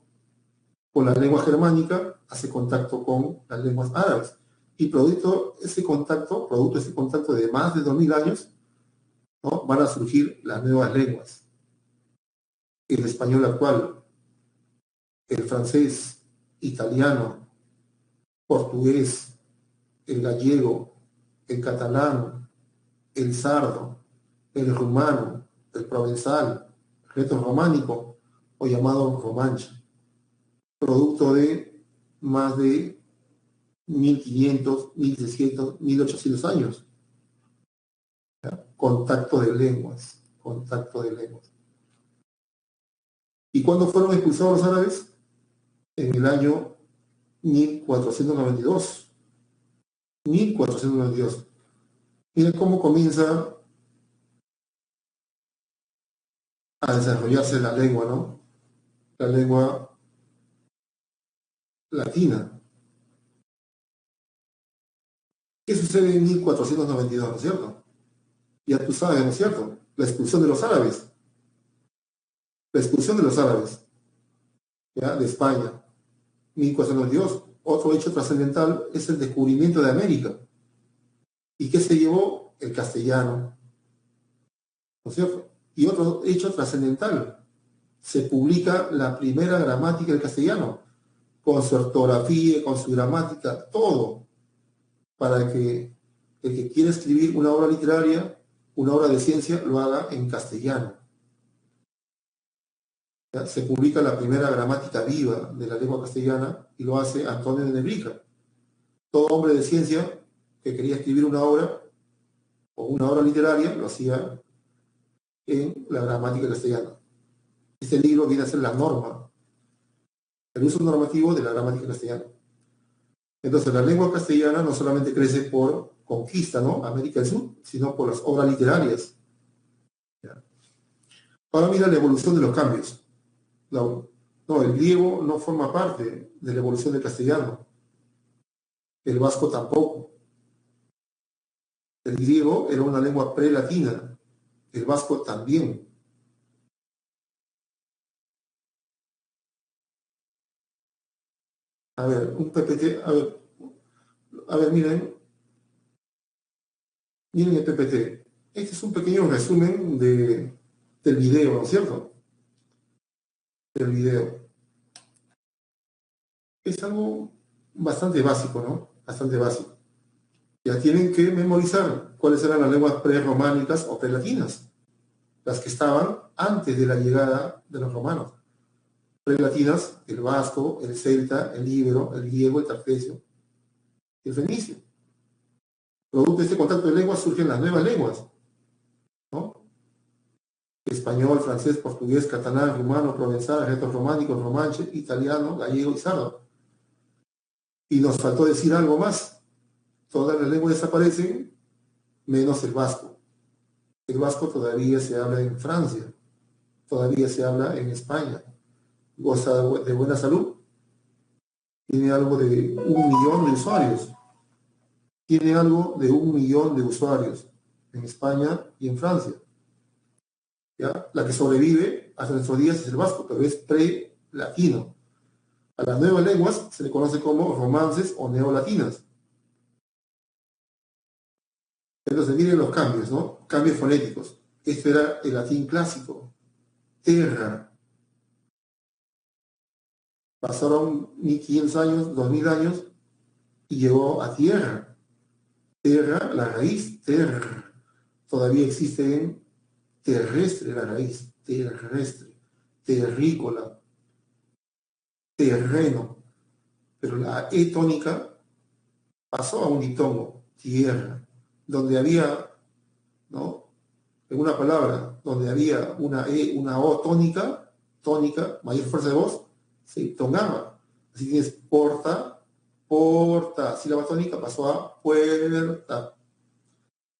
con la lengua germánica, hace contacto con las lenguas árabes. Y producto de ese contacto de más de 2000 años, ¿no? Van a surgir las nuevas lenguas. El español actual, el francés, italiano, portugués, el gallego, el catalán, el sardo, el rumano, el provenzal, reto románico o llamado romanche, producto de más de 1500, 1600, 1800 años. ¿Ya? Contacto de lenguas, contacto de lenguas. ¿Y cuándo fueron expulsados los árabes? En el año 1492. 1492. Miren cómo comienza a desarrollarse la lengua, ¿no? La lengua latina. ¿Qué sucede en 1492, no es cierto? Ya tú sabes, ¿no es cierto? La expulsión de los árabes. La expulsión de los árabes, ¿ya? De España. 1492. Otro hecho trascendental es el descubrimiento de América. ¿Y qué se llevó? El castellano, ¿no es cierto? Y otro hecho trascendental. Se publica la primera gramática del castellano, con su ortografía, con su gramática, todo, para que el que quiera escribir una obra literaria, una obra de ciencia, lo haga en castellano. ¿Ya? Se publica la primera gramática viva de la lengua castellana y lo hace Antonio de Nebrija. Todo hombre de ciencia que quería escribir una obra o una obra literaria lo hacía en la gramática castellana. Este libro viene a ser la norma, el uso normativo de la gramática castellana. Entonces, la lengua castellana no solamente crece por conquista, ¿no? América del Sur, sino por las obras literarias. ¿Ya? Ahora mira la evolución de los cambios. No, el griego no forma parte de la evolución del castellano. El vasco tampoco. El griego era una lengua prelatina. El vasco también. A ver, un PPT, miren el PPT. Este es un pequeño resumen del video, ¿no es cierto? Del video. Es algo bastante básico, ¿no? Bastante básico. Ya tienen que memorizar cuáles eran las lenguas prerrománicas o prelatinas. las que estaban antes de la llegada de los romanos. Prelatinas, el vasco, el celta, el íbero, el griego, el tartesio y el fenicio. Producto de este contacto de lenguas surgen las nuevas lenguas, ¿no? Español, francés, portugués, catalán, rumano, provenzal, reto-románico, romanche, italiano, gallego y sardo. Y nos faltó decir algo más. Todas las lenguas desaparecen, menos el vasco. El vasco todavía se habla en Francia, todavía se habla en España. Goza de buena salud. Tiene algo de 1 millón de usuarios. Tiene algo de 1 millón de usuarios en España y en Francia. ¿Ya? La que sobrevive hasta nuestros días es el vasco, pero es pre-latino. A las nuevas lenguas se le conoce como romances o neolatinas. Entonces miren los cambios, ¿no? Cambios fonéticos. Esto era el latín clásico. Terra. Pasaron 1500 años, 2000 años y llegó a tierra. Terra, la raíz, terra. Todavía existe en terrestre la raíz, terrestre, terrícola, terreno. Pero la E tónica pasó a un ditongo, tierra, donde había, ¿no? En una palabra, donde había una E, una O tónica, mayor fuerza de voz, se tongaba. Así tienes porta, porta. Sílaba tónica pasó a puerta.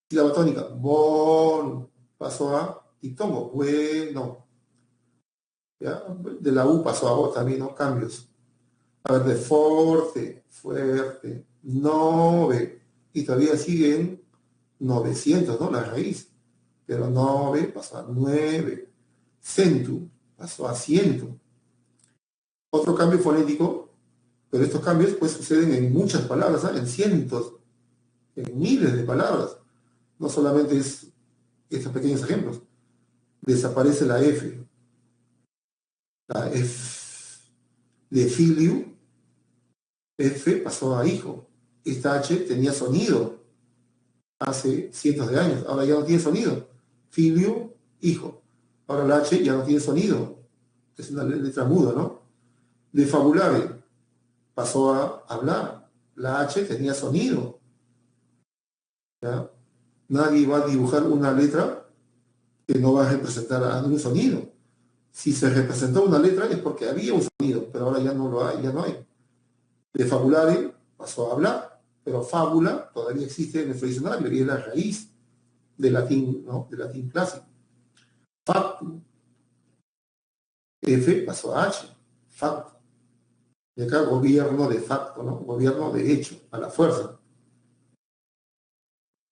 Sílaba tónica, bon, pasó a diptongo, bueno. ¿Ya? De la U pasó a O también, ¿no? Cambios. A ver, de forte, fuerte, nove. Y todavía siguen 900, ¿no? La raíz. Pero nove pasó a 9. Centu pasó a 100. Otro cambio fonético, pero estos cambios pues suceden en muchas palabras, ¿eh? En cientos, en miles de palabras. No solamente es estos pequeños ejemplos. Desaparece la F. La F de filio, F pasó a hijo. Esta H tenía sonido hace cientos de años. Ahora ya no tiene sonido. Filio, hijo. Ahora la H ya no tiene sonido. Es una letra muda, ¿no? De fabulare pasó a hablar. La H tenía sonido. ¿Ya? Nadie va a dibujar una letra que no va a representar a un sonido. Si se representó una letra es porque había un sonido, pero ahora ya no lo hay, ya no hay. De fabulare pasó a hablar, pero fábula todavía existe en nuestro diccionario y es la raíz del latín, ¿no? Del latín clásico. Factum. F pasó a H. Factum. De acá gobierno de facto, ¿no? Gobierno de hecho, a la fuerza.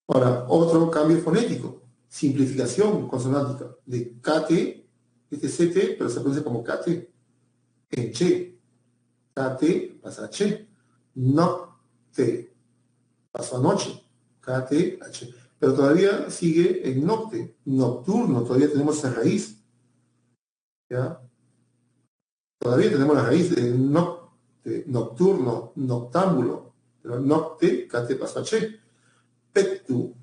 Ahora, otro cambio fonético, simplificación consonántica, de cate, este CT, pero se pronuncia como cate, en che. Cate pasa a che. Nocte pasó a noche. Cate a che. Pero todavía sigue en nocte, nocturno, todavía tenemos esa raíz. ¿Ya? Todavía tenemos la raíz de nocte, nocturno, noctámbulo, pero nocte, cate pasó a che. Pectu,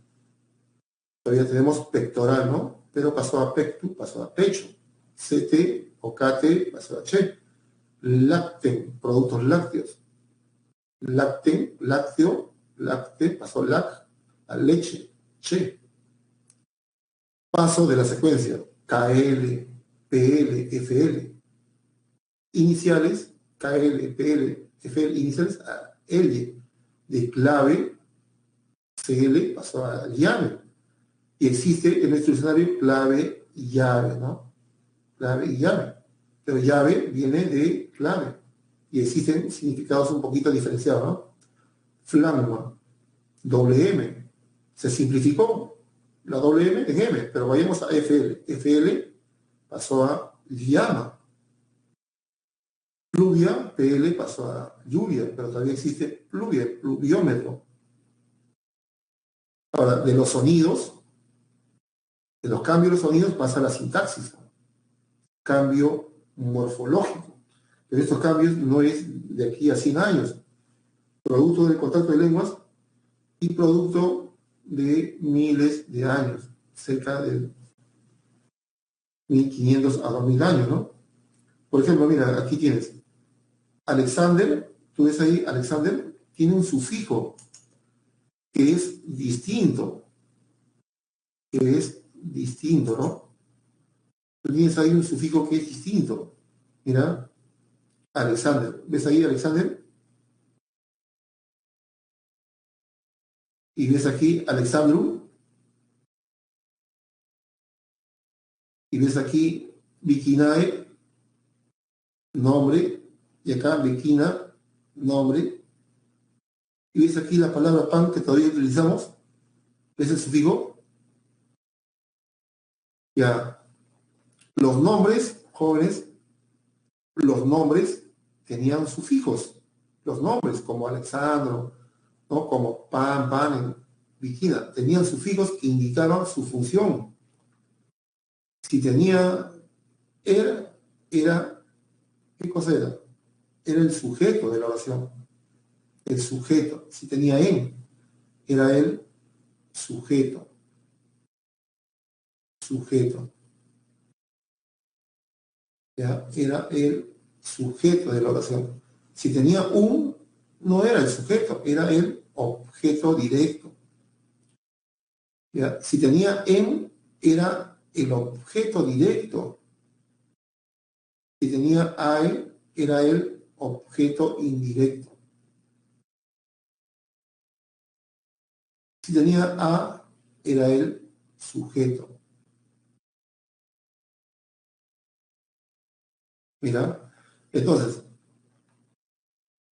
todavía tenemos pectoral, ¿no? Pero pasó a pectu, pasó a pecho. CT o cate pasó a che. Lacten, productos lácteos. Lacten, lácteo, lacte, pasó lac, a leche, che. Paso de la secuencia, KL, PL, FL. Iniciales, KL, PL, FL, iniciales a L. De clave, CL pasó a llave. Y existe en nuestro diccionario clave y llave, ¿no? Clave y llave. Pero llave viene de clave. Y existen significados un poquito diferenciados, ¿no? Flama, doble M. Se simplificó la doble M en M, pero vayamos a FL. FL pasó a llama. Pluvia, PL pasó a lluvia, pero todavía existe pluvia, pluviómetro. Ahora, de los sonidos, de los cambios de los sonidos pasa a la sintaxis. Cambio morfológico. Pero estos cambios no es de aquí a 100 años. Producto del contacto de lenguas y producto de miles de años, cerca del 1500 a 2000 años, ¿no? Por ejemplo, mira, aquí tienes Alexander, tú ves ahí, Alexander tiene un sufijo que es distinto, ¿no? Tú tienes ahí un sufijo que es distinto. Mira, Alexander. ¿Ves ahí Alexander? Y ves aquí Alexandru. Y ves aquí Vikinae, nombre. Y acá Vikina, nombre. Y ves aquí la palabra pan que todavía utilizamos. ¿Ves el sufijo? Ya. Los nombres, jóvenes, los nombres tenían sufijos. Los nombres, como Alexandro, ¿no? Como pan, pan, Vikina, tenían sufijos que indicaban su función. Si tenía era, ¿qué cosa era? Era el sujeto de la oración. El sujeto. Si tenía en, era el sujeto. Sujeto. ¿Ya? Era el sujeto de la oración. Si tenía un, no era el sujeto, era el objeto directo. ¿Ya? Si tenía en, era el objeto directo. Si tenía ae, era el objeto indirecto. Si tenía a, era el sujeto. Mira, entonces,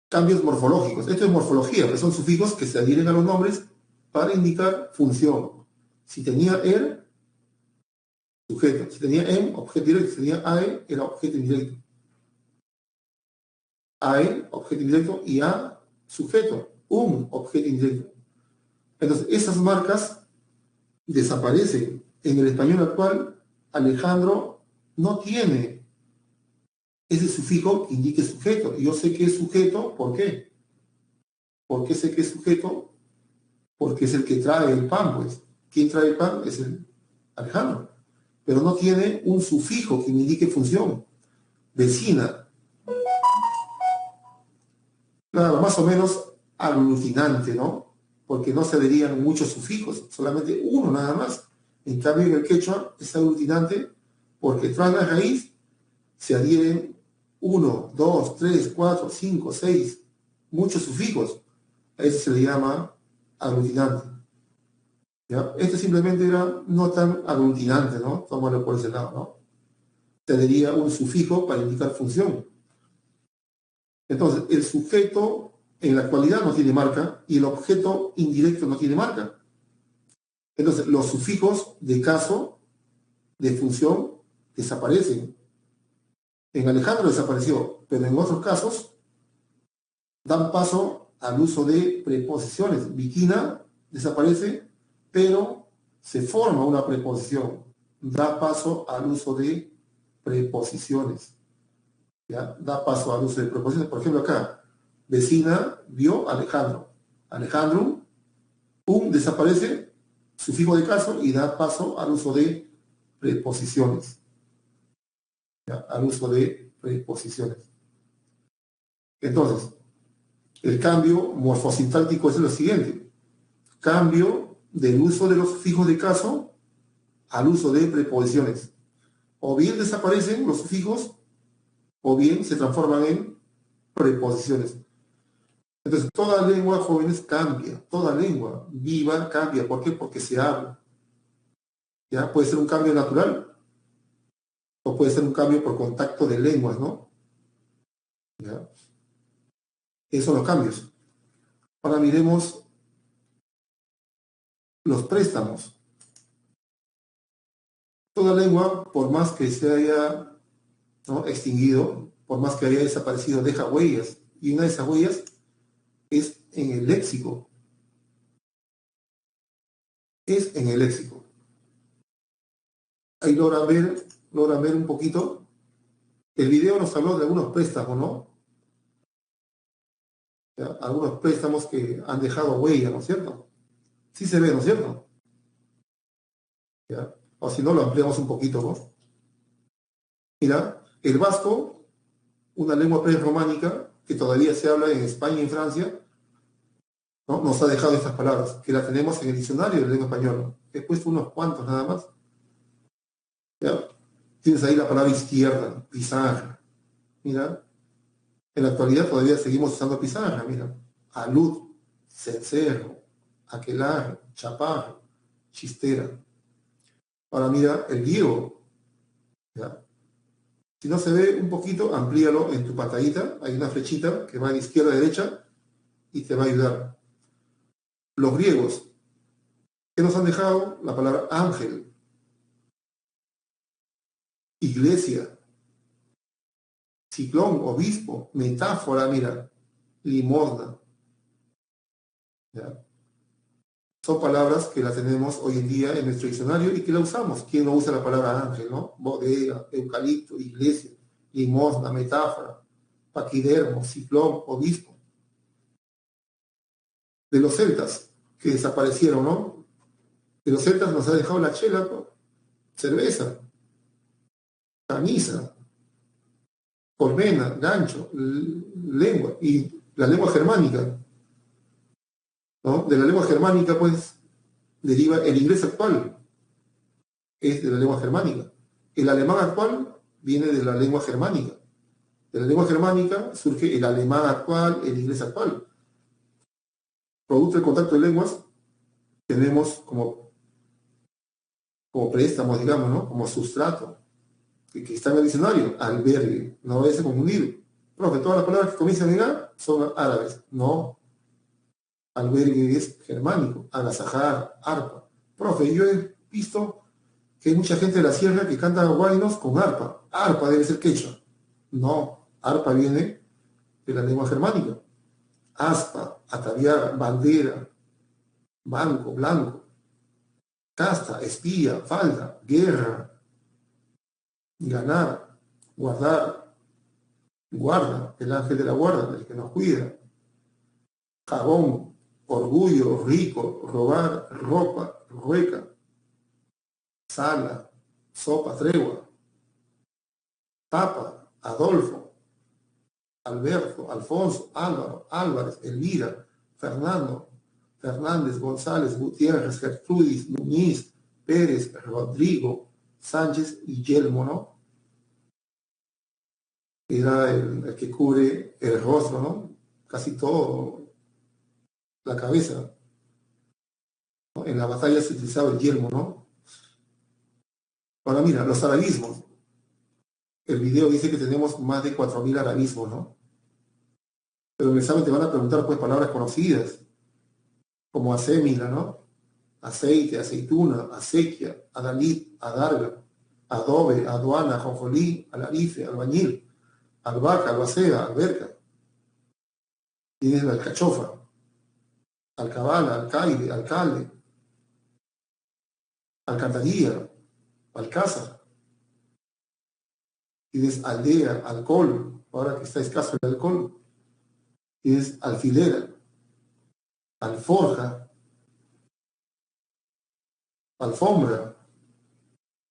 cambios morfológicos. Esto es morfología, que son sufijos que se adhieren a los nombres para indicar función. Si tenía er, sujeto. Si tenía en, objeto directo. Si tenía ae, era objeto indirecto. Ae, objeto indirecto, y a, sujeto. Un objeto indirecto. Entonces, esas marcas desaparecen. En el español actual, Alejandro no tiene ese sufijo que indique sujeto. Y yo sé que es sujeto, ¿por qué? ¿Por qué sé que es sujeto? Porque es el que trae el pan, pues. ¿Quién trae el pan? Es el Alejandro. Pero no tiene un sufijo que me indique función. Vecina. Claro, más o menos aglutinante, ¿no? Porque no se adherían muchos sufijos, solamente uno nada más. En cambio, en el quechua es aglutinante porque tras la raíz se adhieren 1, 2, 3, 4, 5, 6, muchos sufijos. A eso se le llama aglutinante. ¿Ya? Este simplemente era no tan aglutinante, ¿no? Tómalo por ese lado, ¿no? Se adhería un sufijo para indicar función. Entonces, el sujeto en la actualidad no tiene marca y el objeto indirecto no tiene marca. Entonces, los sufijos de caso, de función, desaparecen. En Alejandro desapareció, pero en otros casos dan paso al uso de preposiciones. Vikina desaparece, pero se forma una preposición. Da paso al uso de preposiciones. ¿Ya? Da paso al uso de preposiciones. Por ejemplo, acá, vecina vio Alejandro. Alejandro, desaparece, sufijo de caso, y da paso al uso de preposiciones. ¿Ya? Al uso de preposiciones. Entonces, el cambio morfosintáctico es lo siguiente. Cambio del uso de los sufijos de caso al uso de preposiciones. O bien desaparecen los sufijos, o bien se transforman en preposiciones. Entonces, toda lengua, jóvenes, cambia. Toda lengua viva cambia. ¿Por qué? Porque se habla. ¿Ya? Puede ser un cambio natural o puede ser un cambio por contacto de lenguas, ¿no? ¿Ya? Esos son los cambios. Ahora miremos los préstamos. Toda lengua, por más que se haya, ¿no?, extinguido, por más que haya desaparecido, deja huellas. Y una de esas huellas es en el léxico. Es en el léxico. Ahí logran ver un poquito. El video nos habló de algunos préstamos, ¿no? ¿Ya? Algunos préstamos que han dejado huella, ¿no es cierto? Sí se ve, ¿no es cierto? ¿Ya? O si no, lo ampliamos un poquito, ¿no? Mira, el vasco, una lengua prerrománica que todavía se habla en España y en Francia, ¿no? Nos ha dejado estas palabras, que las tenemos en el diccionario de la lengua española. He puesto unos cuantos nada más. ¿Ya? Tienes ahí la palabra izquierda, pizarra. Mira, en la actualidad todavía seguimos usando pizarra, mira. Alud, cencerro, aquelarre, chaparro, chistera. Ahora mira, el griego, ¿ya? Si no se ve un poquito, amplíalo en tu pantallita. Hay una flechita que va de izquierda a derecha y te va a ayudar. Los griegos, ¿qué nos han dejado? La palabra ángel, iglesia, ciclón, obispo, metáfora, mira, limosna. ¿Ya? Son palabras que las tenemos hoy en día en nuestro diccionario y que la usamos. ¿Quién no usa la palabra ángel, no? Bodega, eucalipto, iglesia, limosna, metáfora, paquidermo, ciclón, obispo. De los celtas, que desaparecieron, ¿no? De los celtas nos ha dejado la chela, ¿no? Cerveza, camisa, colmena, gancho, lengua, y la lengua germánica, ¿no? De la lengua germánica, pues, deriva el inglés actual, es de la lengua germánica. El alemán actual viene de la lengua germánica. De la lengua germánica surge el alemán actual, el inglés actual. Producto del contacto de lenguas, tenemos como préstamos, digamos, ¿no? Como sustrato, que está en el diccionario, albergue, no vayas a confundir. Profe, todas las palabras que comienzan en A son árabes. No, albergue es germánico, agasajar, arpa. Profe, yo he visto que hay mucha gente de la sierra que canta guaynos con arpa. Arpa debe ser quechua. No, arpa viene de la lengua germánica. Aspa, ataviar, bandera, banco, blanco, casta, espía, falda, guerra, ganar, guardar, guarda, el ángel de la guarda, el que nos cuida, jabón, orgullo, rico, robar, ropa, rueca, sala, sopa, tregua, tapa, Adolfo, Alberto, Alfonso, Álvaro, Álvarez, Elvira, Fernando, Fernández, González, Gutiérrez, Gertrudis, Núñez, Pérez, Rodrigo, Sánchez y Yelmo, ¿no? Era el que cubre el rostro, ¿no? Casi todo, la cabeza, ¿no? En la batalla se utilizaba el yelmo, ¿no? Ahora mira, los arabismos. El video dice que tenemos más de 4.000 arabismos, ¿no? Pero en el examen te van a preguntar, pues, palabras conocidas, como asémila, ¿no? Aceite, aceituna, acequia, adalid, adarga, adobe, aduana, ajonjolí, alarife, albañil, albahaca, albacea, alberca. Tienes la alcachofa, alcabala, alcaide, alcalde, alcantarilla, alcázar. Tienes aldea, alcohol, ahora que está escaso el alcohol. Tienes alfilera, alforja, alfombra,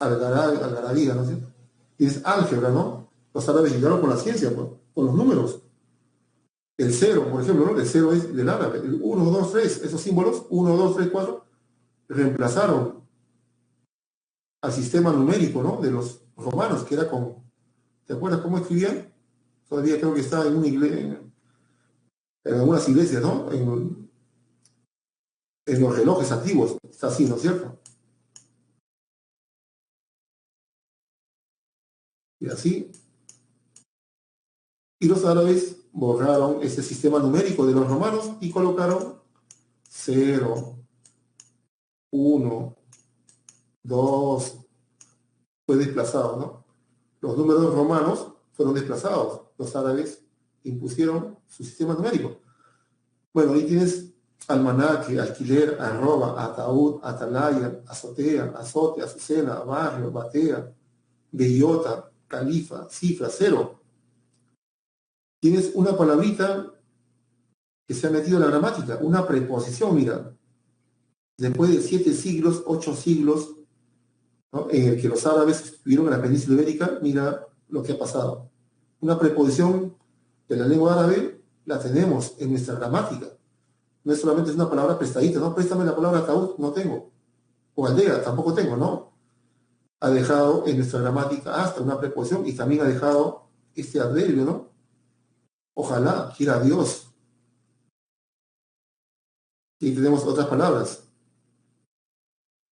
algarabía, ¿no es cierto? Tienes álgebra, ¿no? Los árabes llegaron con la ciencia, pues, con los números. El cero, por ejemplo, ¿no? El cero es del árabe. El 1, 2, 3, esos símbolos, 1, 2, 3, 4, reemplazaron al sistema numérico, ¿no? De los romanos, que era con... ¿Te acuerdas cómo escribían? Todavía creo que está en una iglesia, en algunas iglesias, ¿no? En los relojes antiguos, está así, ¿no es cierto? Y así. Y los árabes borraron ese sistema numérico de los romanos y colocaron 0, 1, 2, fue desplazado, ¿no? Los números romanos fueron desplazados, los árabes impusieron su sistema numérico. Bueno, ahí tienes almanaque, alquiler, arroba, ataúd, atalaya, azotea, azote, azucena, barrio, batea, bellota, califa, cifra, 0. Tienes una palabrita que se ha metido en la gramática, una preposición, mira. Después de 7 siglos, 8 siglos, ¿no? En el que los árabes estuvieron en la península ibérica, mira lo que ha pasado. Una preposición de la lengua árabe la tenemos en nuestra gramática. No es solamente una palabra prestadita, ¿no? Préstame la palabra ataúd, no tengo. O aldea, tampoco tengo, ¿no? Ha dejado en nuestra gramática hasta una preposición y también ha dejado este adverbio, ¿no? Ojalá, quiera Dios. Y tenemos otras palabras,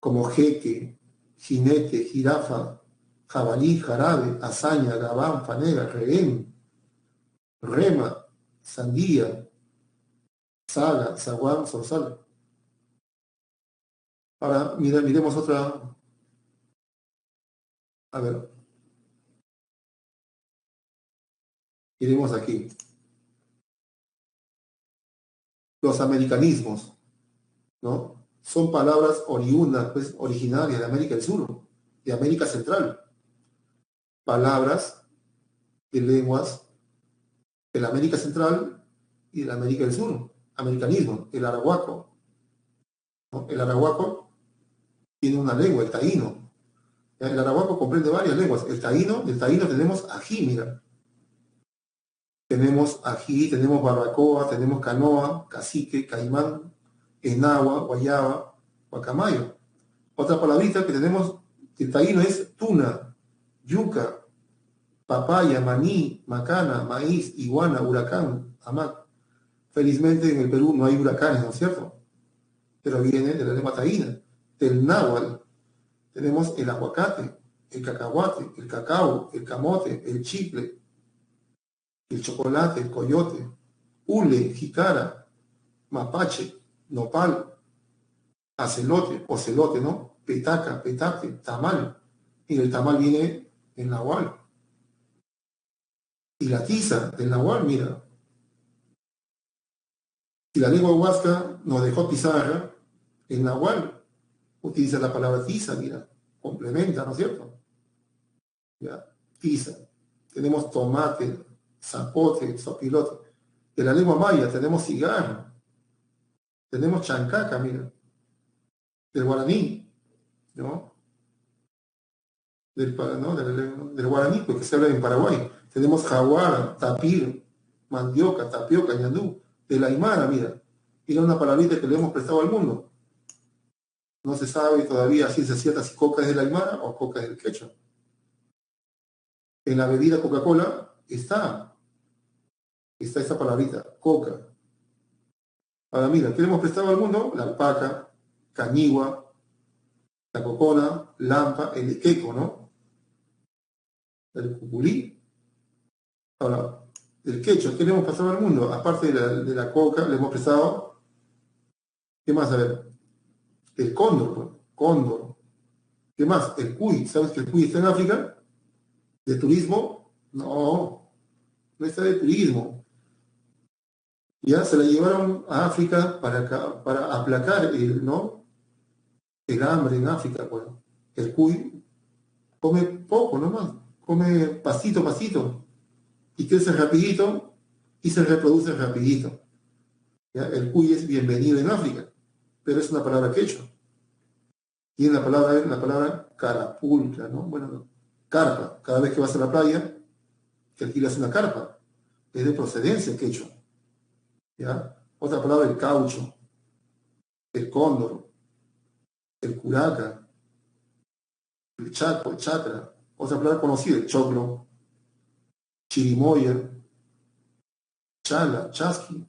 como jeque, jinete, jirafa, jabalí, jarabe, hazaña, gabán, fanega, rehén, rema, sandía, saga, zaguán, zorzal. Ahora miremos otra. A ver, miremos aquí. Los americanismos, ¿no? Son palabras oriundas, pues, originarias de América del Sur, de América Central. Palabras de lenguas de la América Central y de la América del Sur. Americanismo, el arahuaco, ¿no? El arahuaco tiene una lengua, el taíno. El arahuaco comprende varias lenguas. El taíno, del taíno tenemos ají, mira. Tenemos ají, tenemos barbacoa, tenemos canoa, cacique, caimán, enagua, guayaba, guacamayo. Otra palabrita que tenemos del taíno es tuna, yuca, papaya, maní, macana, maíz, iguana, huracán, hamac. Felizmente en el Perú no hay huracanes, ¿no es cierto? Pero viene de la lengua taína. Del náhuatl tenemos el aguacate, el cacahuate, el cacao, el camote, el chicle, el chocolate, el coyote, hule, jicara, mapache, nopal, acelote, ocelote, ¿no? Petaca, petate, tamal. Y el tamal viene en nahual. Y la tiza del nahual, mira. Si la lengua huasca nos dejó pizarra, el nahual utiliza la palabra tiza, mira. Complementa, ¿no es cierto? ¿Ya? Tiza. Tenemos tomate, zapote, sopilote. De la lengua maya tenemos cigarro. Tenemos chancaca, mira. Del guaraní, ¿no? Del guaraní, porque se habla en Paraguay. Tenemos jaguar, tapir, mandioca, tapioca, ñandú. De la aymara, mira. Era una palabrita que le hemos prestado al mundo. No se sabe todavía si ciencia cierta si coca es de la aymara o coca es del quechua. En la bebida Coca-Cola está esta palabrita, coca. Ahora mira, ¿qué le hemos prestado al mundo? La alpaca, cañigua, la cocona, lampa, el queco, ¿no? El cuculí. Ahora, el quechua, ¿qué le hemos pasado al mundo? Aparte de la coca, le hemos prestado, ¿qué más? A ver, el cóndor, pues, cóndor. ¿Qué más? El cuy. ¿Sabes que el cuy está en África? ¿De turismo? No, no está de turismo. Ya se la llevaron a África para aplacar ¿no? El hambre en África, pues. El cuy come poco nomás, come pasito a pasito, y crece rapidito y se reproduce rapidito. ¿Ya? El cuy es bienvenido en África, pero es una palabra quechua. Y en la palabra carapulcra, ¿no? Bueno, carpa. Cada vez que vas a la playa, te alquilas una carpa. Es de procedencia quechua. ¿Ya? Otra palabra, el caucho, el cóndor, el curaca, el chaco, el chacra. Otra palabra conocida, el choclo, chirimoya, chala, chasqui.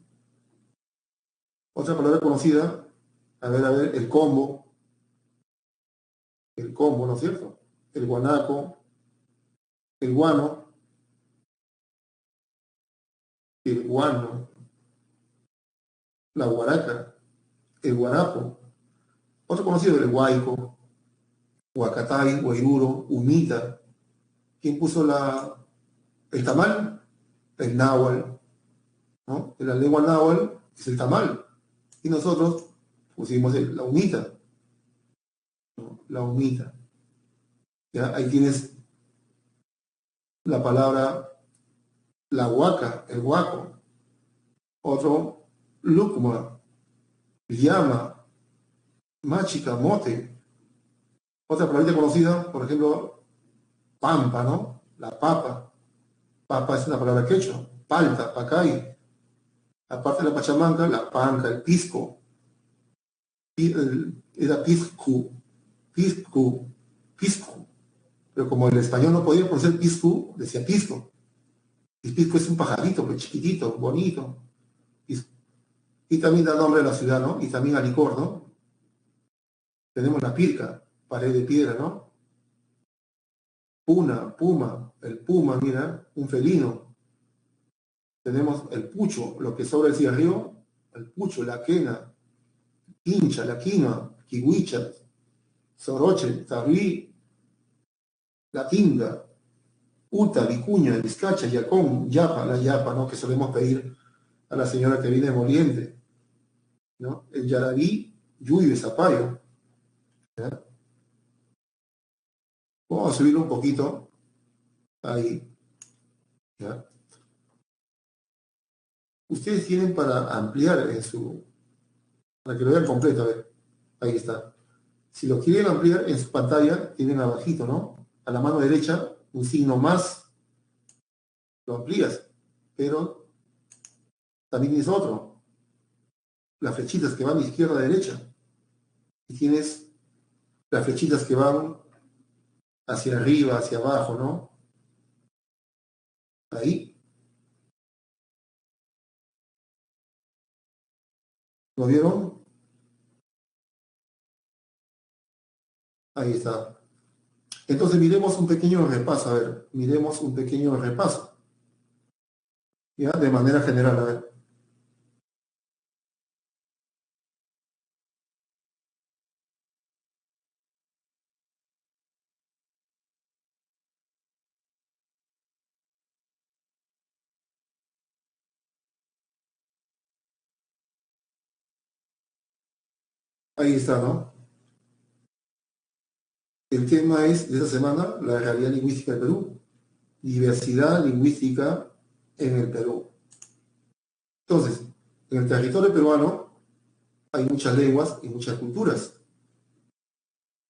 Otra palabra conocida, a ver, el combo, ¿no es cierto? El guanaco, el guano, el guano, la guaraca, el guarapo. Otro conocido, el huayco, huacatay, guairuro, humita. ¿Quién puso el tamal? El náhuatl, ¿no? En la lengua náhuatl es el tamal. Y nosotros pusimos la humita, ¿no? La humita. ¿Ya? Ahí tienes la palabra la huaca, el huaco. Otro, lucma, llama, machica, mote. Otra palabra conocida, por ejemplo, pampa, ¿no? la papa. Papa es una palabra quechua. Palta, pacay. Aparte de la pachamanca, la panca, el pisco. Era piscu, piscu, pisco. Pero como el español no podía pronunciar piscu, decía pisco. Y pisco es un pajarito, pues chiquitito, bonito. Pisco. Y también da nombre a la ciudad, ¿no? Y también a licor, ¿no? Tenemos la pirca, pared de piedra, ¿no? Puna, puma, el puma, mira, un felino. Tenemos el pucho, lo que sobra del cigarrillo, el pucho, la quena, hincha, la quinoa, kiwicha, soroche, tabí, la tinga, uta, vicuña, vizcacha, yacón, yapa, la yapa, ¿no? Que solemos pedir a la señora que viene de Moliente, ¿no? El yarabí, yuyo y zapallo, ¿ya? Vamos a subirlo un poquito, ahí, ¿ya? Ustedes tienen para ampliar para que lo vean completo, a ver, ahí está. Si lo quieren ampliar en su pantalla, tienen abajito, ¿no? A la mano derecha, un signo más, lo amplías, pero también tienes otro, las flechitas que van de izquierda a derecha, y tienes las flechitas que van hacia arriba, hacia abajo, ¿no? Ahí, ¿lo vieron? Ahí está. Entonces miremos un pequeño repaso, a ver, miremos un pequeño repaso, ¿ya? De manera general, a ver. Ahí está, ¿no? El tema es de esta semana, la realidad lingüística del Perú, diversidad lingüística en el Perú. Entonces, en el territorio peruano hay muchas lenguas y muchas culturas.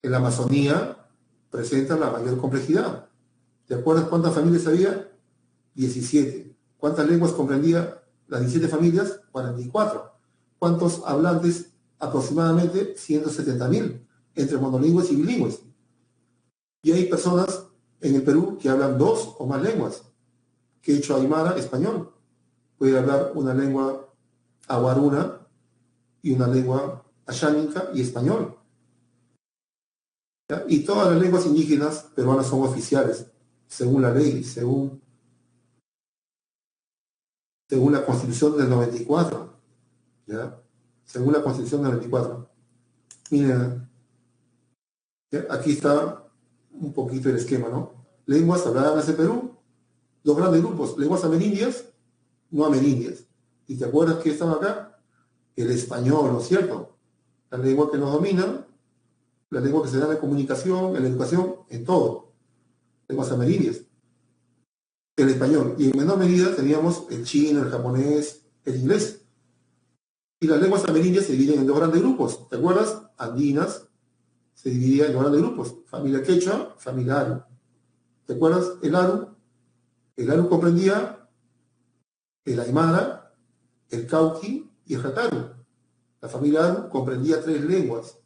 En la Amazonía presenta la mayor complejidad. ¿Te acuerdas cuántas familias había? 17. ¿Cuántas lenguas comprendía las 17 familias? 44. ¿Cuántos hablantes? Aproximadamente 170.000, entre monolingües y bilingües. Y hay personas en el Perú que hablan dos o más lenguas. Quechua, aymara, español. Puede hablar una lengua aguaruna y una lengua ashánica y español. ¿Ya? Y todas las lenguas indígenas peruanas son oficiales, según la ley, según la Constitución del 94. ¿Ya? Según la Constitución del 94. Miren, ¿ya? Aquí está un poquito el esquema, ¿no? Lenguas habladas en Perú, dos grandes grupos, lenguas amerindias, no amerindias. ¿Y te acuerdas que estaba acá? El español, ¿no es cierto? La lengua que nos domina, la lengua que se da en la comunicación, en la educación, en todo. Lenguas amerindias. El español. Y en menor medida teníamos el chino, el japonés, el inglés. Y las lenguas amerindias se dividen en dos grandes grupos. ¿Te acuerdas? Andinas se dividía en dos grandes grupos. Familia quechua, familia aru. ¿Te acuerdas? El aru. El aru comprendía el aymara, el cauqui y el jataru. La familia aru comprendía tres lenguas.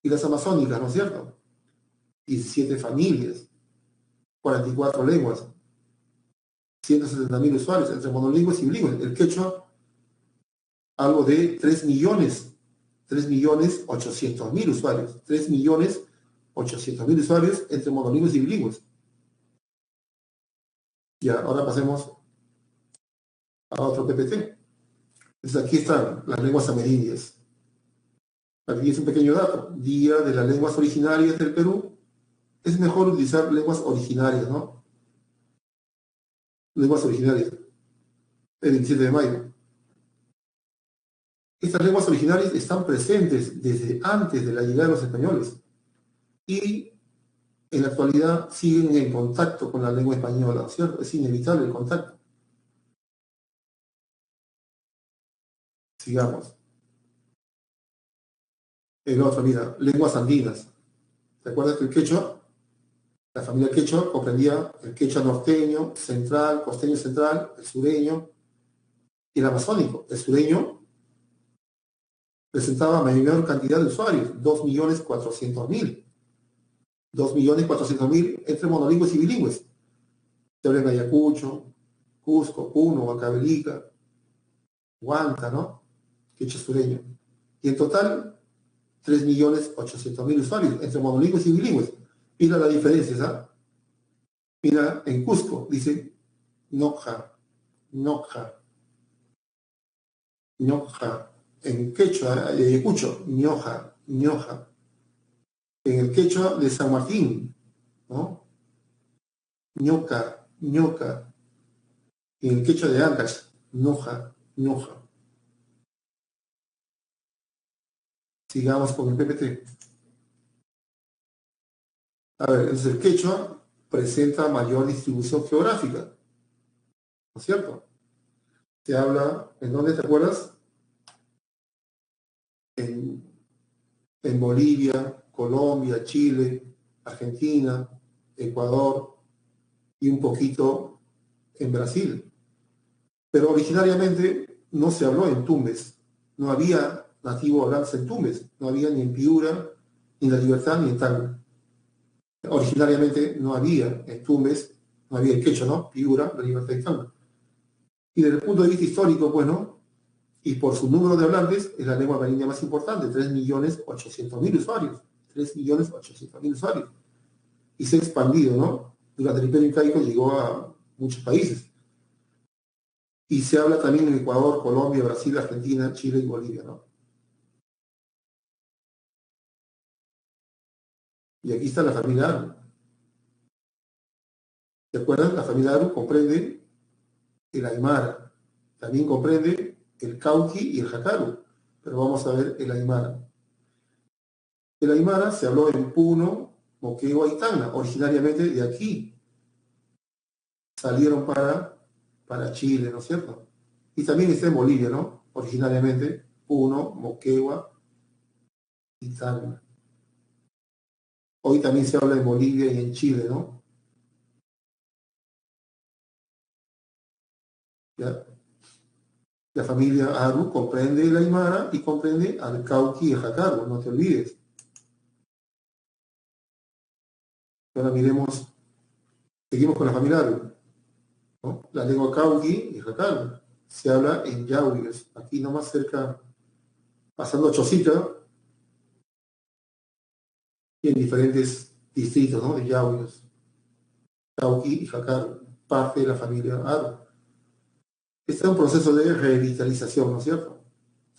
Y las amazónicas, ¿no es cierto? 17 familias, 44 lenguas, 170.000 usuarios, entre monolingües y bilingües. El quechua, algo de 3.800.000 usuarios. 3.800.000 usuarios entre monolingües y bilingües. Ya, ahora pasemos a otro PPT. Entonces aquí están las lenguas amerindias. Aquí es un pequeño dato. Día de las lenguas originarias del Perú. Es mejor utilizar lenguas originarias, ¿no? Lenguas originarias. El 27 de mayo. Estas lenguas originarias están presentes desde antes de la llegada de los españoles y en la actualidad siguen en contacto con la lengua española, ¿cierto? Es inevitable el contacto. Sigamos. El otro, mira, lenguas andinas. ¿Te acuerdas que el quechua La familia quechua comprendía el quechua norteño, central, costeño central, el sureño y el amazónico. El sureño presentaba mayor cantidad de usuarios, 2.400.000. 2.400.000 entre monolingües y bilingües. Se habla en Ayacucho, Cusco, Puno, Huancavelica, Huanta, ¿no? Quechua sureño. Y en total, 3.800.000 usuarios entre monolingües y bilingües. Mira la diferencia, ¿sabes? Mira, en Cusco dice Noja, Noja, Ñoja. En quechua de Ayacucho, Ñoja, Ñoja. En el quechua de San Martín, ¿no? Ñoca, Ñoca. En el quechua de Ancash, Noja, Ñoja. Sigamos con el PPT. A ver, entonces el quechua presenta mayor distribución geográfica, ¿no es cierto? Se habla, ¿en dónde te acuerdas? En, en Bolivia, Colombia, Chile, Argentina, Ecuador y un poquito en Brasil. Pero originariamente no se habló en Tumbes, no había nativo hablantes en Tumbes, no había ni en Piura, ni en La Libertad, ni en Tacna. Originariamente no había en Tumbes, no había el quechua, ¿no? Piura, La Libertad y Tacna. Y desde el punto de vista histórico, pues, ¿no? Y por su número de hablantes, es la lengua amerindia más importante, 3.800.000 usuarios. 3.800.000 usuarios. Y se ha expandido, ¿no? Durante el Imperio Incaico llegó a muchos países. Y se habla también en Ecuador, Colombia, Brasil, Argentina, Chile y Bolivia, ¿no? Y aquí está la familia Aru. ¿Se acuerdan? La familia Aru comprende el Aymara, también comprende el Cauqui y el Jacaru, pero vamos a ver el Aymara. El Aymara se habló en Puno, Moquegua y Tacna, originariamente de aquí. Salieron para Chile, ¿no es cierto? Y también está en Bolivia, ¿no? Originariamente, Puno, Moquegua y Tacna. Hoy también se habla en Bolivia y en Chile, ¿no? ¿Ya? La familia Aru comprende el Aymara y comprende al Cauqui y el Jacaru, no te olvides. Ahora miremos, seguimos con la familia Aru, ¿no? La lengua Cauqui y Jacaru se habla en Yauyos, aquí nomás cerca, pasando a Chosica, y en diferentes distritos, ¿no? De Yauyos, Cauqui y Jacaru, parte de la familia Aru. Este es un proceso de revitalización, ¿no es cierto?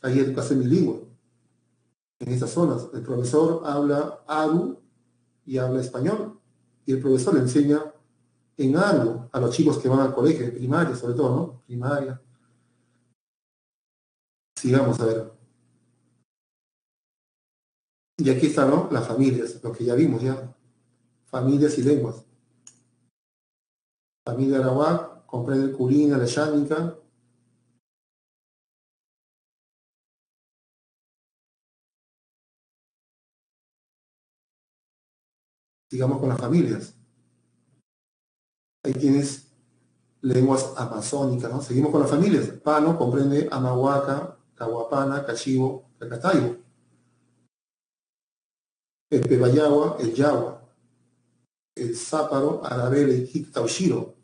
Hay educación bilingüe en estas zonas. El profesor habla Aru y habla español, y el profesor le enseña en algo a los chicos que van al colegio, de primaria sobre todo, ¿no? Primaria. Sigamos a ver. Y aquí están, ¿no? Las familias, lo que ya vimos ya. Familias y lenguas. Familia Arawak comprende el Curina, la Yánica. Sigamos con las familias. Ahí tienes lenguas amazónicas, ¿no? Seguimos con las familias. Pano comprende Amahuaca, Cahuapana, Cachivo, Cacataibo. El Pebayagua, el Yagua. El Záparo, Arabel y Taushiro.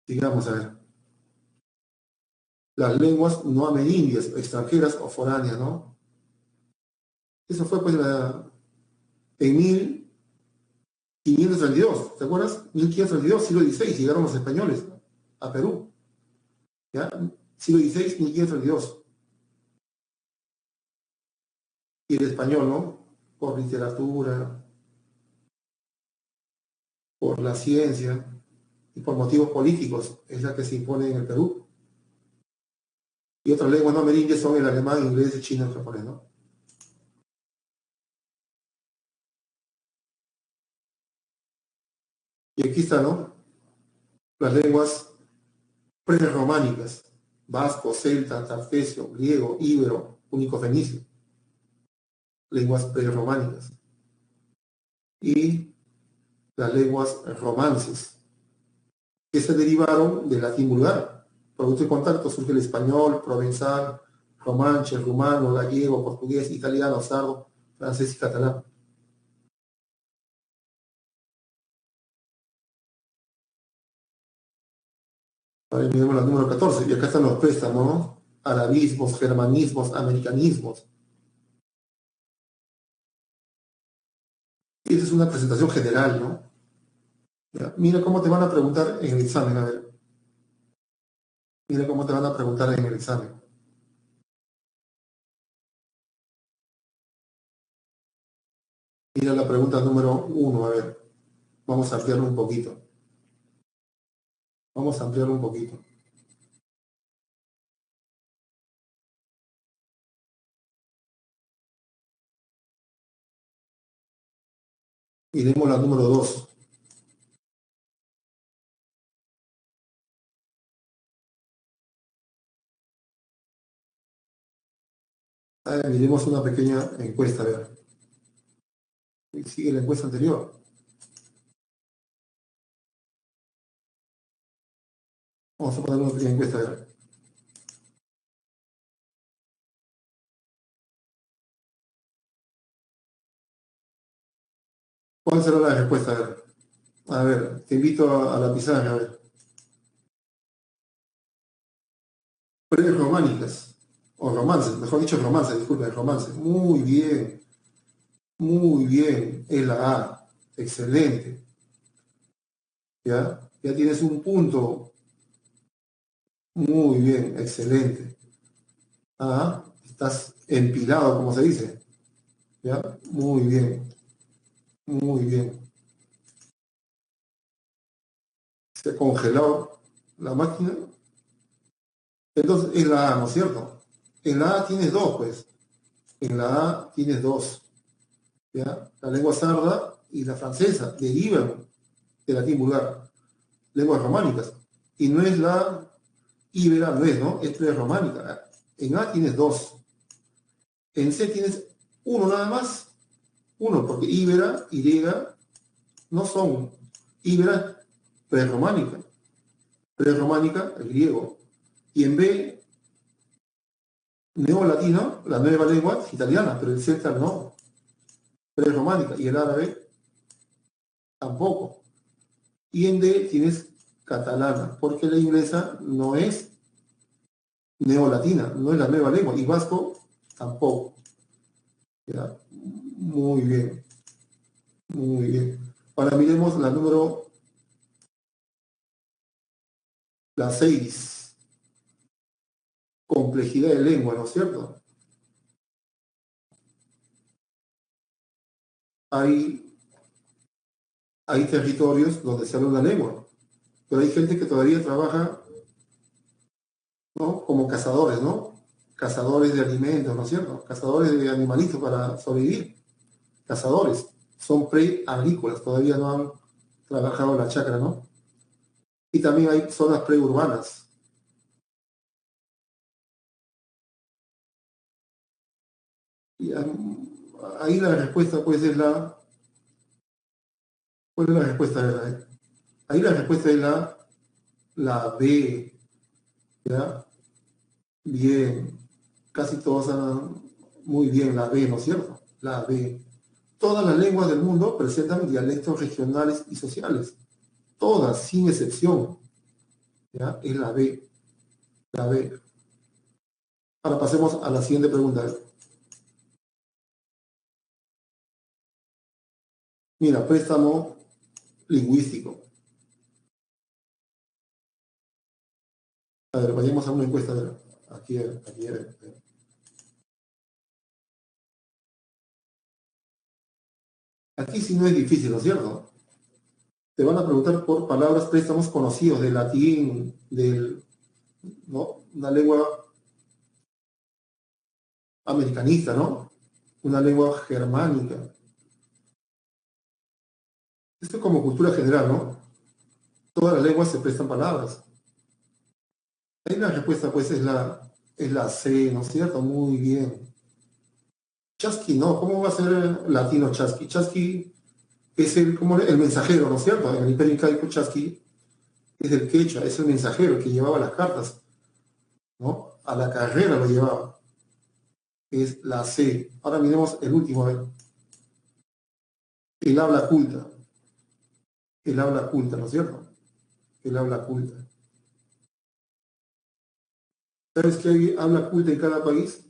Sigamos a ver. Las lenguas no amerindias, extranjeras o foráneas, ¿no? Eso fue pues en 1532, ¿te acuerdas? 1532, siglo XVI, llegaron los españoles a Perú, ¿ya? Siglo XVI, 1532. Y el español, ¿no? Por literatura, por la ciencia y por motivos políticos, es la que se impone en el Perú. Y otras lenguas no amerindias son el alemán, inglés, el chino y el japonés, ¿no? Y aquí está, ¿no? Las lenguas prerrománicas, vasco, celta, tartesio, griego, íbero, único fenicio, lenguas prerrománicas. y las lenguas romances, que se derivaron del latín vulgar. Producto de contacto surge el español, provenzal, romanche, rumano, gallego, portugués, italiano, sardo, francés y catalán. Ahí miremos la número 14, y acá están los préstamos, ¿no? Arabismos, germanismos, americanismos. Y esa es una presentación general, ¿no? Ya, mira cómo te van a preguntar en el examen, a ver. Mira cómo te van a preguntar en el examen. Mira la pregunta número 1, a ver. Vamos a ampliarlo un poquito. Vamos a ampliarlo un poquito. Miremos la número 2. Miremos una pequeña encuesta, a ver. Sigue la encuesta anterior. Vamos a poner una pequeña encuesta, a ver. ¿Cuál será la respuesta? A ver, te invito a la pizarra, a ver. Prerrománicas, o romances, mejor dicho romances, disculpen, romances. Muy bien, es la A, excelente. Ya tienes un punto, muy bien, excelente. Ah, estás empilado, como se dice. Ya, muy bien, muy bien. Se ha congelado la máquina. Entonces es la A, ¿no es cierto? En la A tienes dos, pues. En la A tienes dos. ¿Ya? La lengua sarda y la francesa derivan del latín vulgar, lenguas románicas. Y no es la íbera, no es, ¿no? Es prerrománica. En A tienes dos. En C tienes uno nada más. Uno, porque íbera y griega no son. Íbera prerrománica. Prerrománica, el griego. Y en B, neolatino, la nueva lengua es italiana, pero el celta no. Prerrománica. Y el árabe tampoco. Y en D tienes catalana, porque la inglesa no es neolatina, no es la nueva lengua, y vasco tampoco. ¿Ya? Muy bien, muy bien. Ahora miremos la 6, complejidad de lengua, ¿no es cierto? Hay, hay territorios donde se habla una lengua, pero hay gente que todavía trabaja, ¿no? Como cazadores, ¿no? Cazadores de alimentos, ¿no es cierto? Cazadores de animalitos para sobrevivir. Cazadores. Son pre-agrícolas, todavía no han trabajado la chacra, ¿no? Y también hay zonas preurbanas. Y ahí la respuesta, pues, es la... ¿Cuál es la respuesta? Ahí la respuesta es la B, ¿ya? Bien. Casi todos han muy bien la B, ¿no es cierto? La B. Todas las lenguas del mundo presentan dialectos regionales y sociales. Todas, sin excepción. ¿Ya? Es la B. La B. Ahora pasemos a la siguiente pregunta. Mira, préstamo lingüístico. A ver, vayamos a una encuesta. A ver, aquí. Aquí sí no es difícil, ¿no es cierto? Te van a preguntar por palabras, préstamos conocidos del latín, ¿no? Una lengua americanista, ¿no? Una lengua germánica. Esto es como cultura general, ¿no? Todas las lenguas se prestan palabras. Ahí la respuesta, pues, es la C, ¿no es cierto? Muy bien. Chasqui, ¿no? ¿Cómo va a ser latino chasqui? Chasqui es el mensajero, ¿no es cierto? En el Imperio Incaico Chasqui es el quechua, es el mensajero que llevaba las cartas, ¿no? A la carrera lo llevaba. Es la C. Ahora miremos el último, a ver. El habla culta. El habla culta, ¿no es cierto? El habla culta. ¿Sabes que hay habla culta en cada país?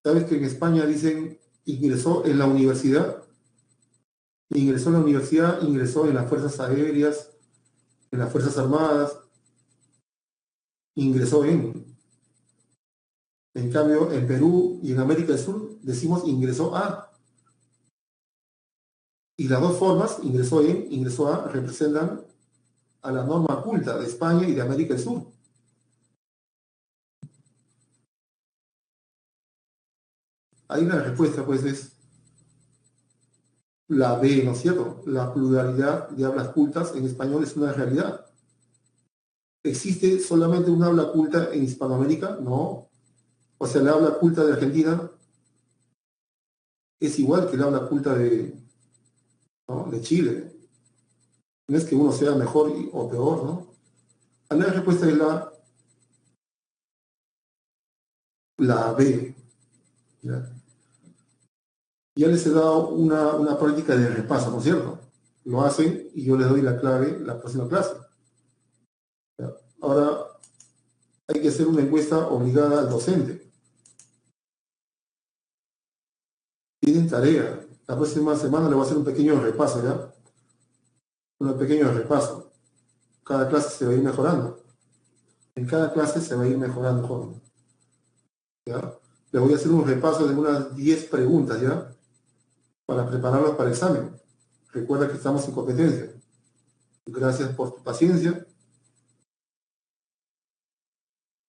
¿Sabes que en España dicen ingresó en la universidad? Ingresó en la universidad, ingresó en las fuerzas aéreas, en las fuerzas armadas, ingresó en. En cambio, en Perú y en América del Sur decimos ingresó a. Y las dos formas, ingresó en, ingresó a, representan a la norma culta de España y de América del Sur. Ahí la respuesta, pues, es la B, ¿no es cierto? La pluralidad de hablas cultas en español es una realidad. ¿Existe solamente un habla culta en Hispanoamérica? No. O sea, la habla culta de Argentina es igual que el habla culta de, ¿no? de Chile. No es que uno sea mejor o peor, ¿no? La respuesta es la B. ¿Ya? Ya les he dado una práctica de repaso, ¿no es cierto? Lo hacen y yo les doy la clave la próxima clase. ¿Ya? Ahora hay que hacer una encuesta obligada al docente. Tienen tarea. La próxima semana le voy a hacer un pequeño repaso, ¿ya? Un pequeño repaso. Cada clase se va a ir mejorando. En cada clase se va a ir mejorando, joven. ¿Ya? Le voy a hacer un repaso de unas 10 preguntas, ¿ya? Para prepararlos para el examen. Recuerda que estamos en competencia. Gracias por tu paciencia.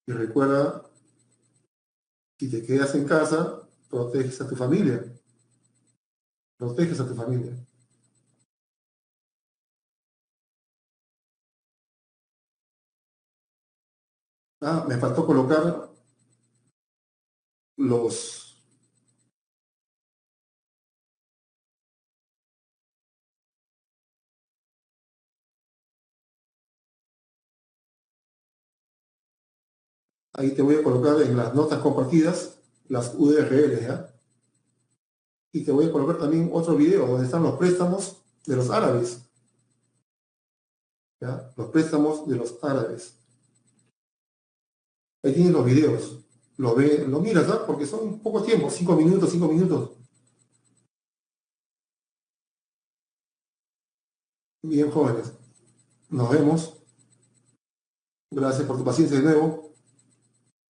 Y recuerda, si te quedas en casa, proteges a tu familia. Proteges a tu familia. Ah, me faltó colocar los... Ahí te voy a colocar en las notas compartidas las URLs, ¿ya? Y te voy a colocar también otro video donde están los préstamos de los árabes, ¿ya? Los préstamos de los árabes. Ahí tienes los videos. Lo miras, ¿ah? Porque son poco tiempo, 5 minutos, 5 minutos. Bien, jóvenes. Nos vemos. Gracias por tu paciencia de nuevo.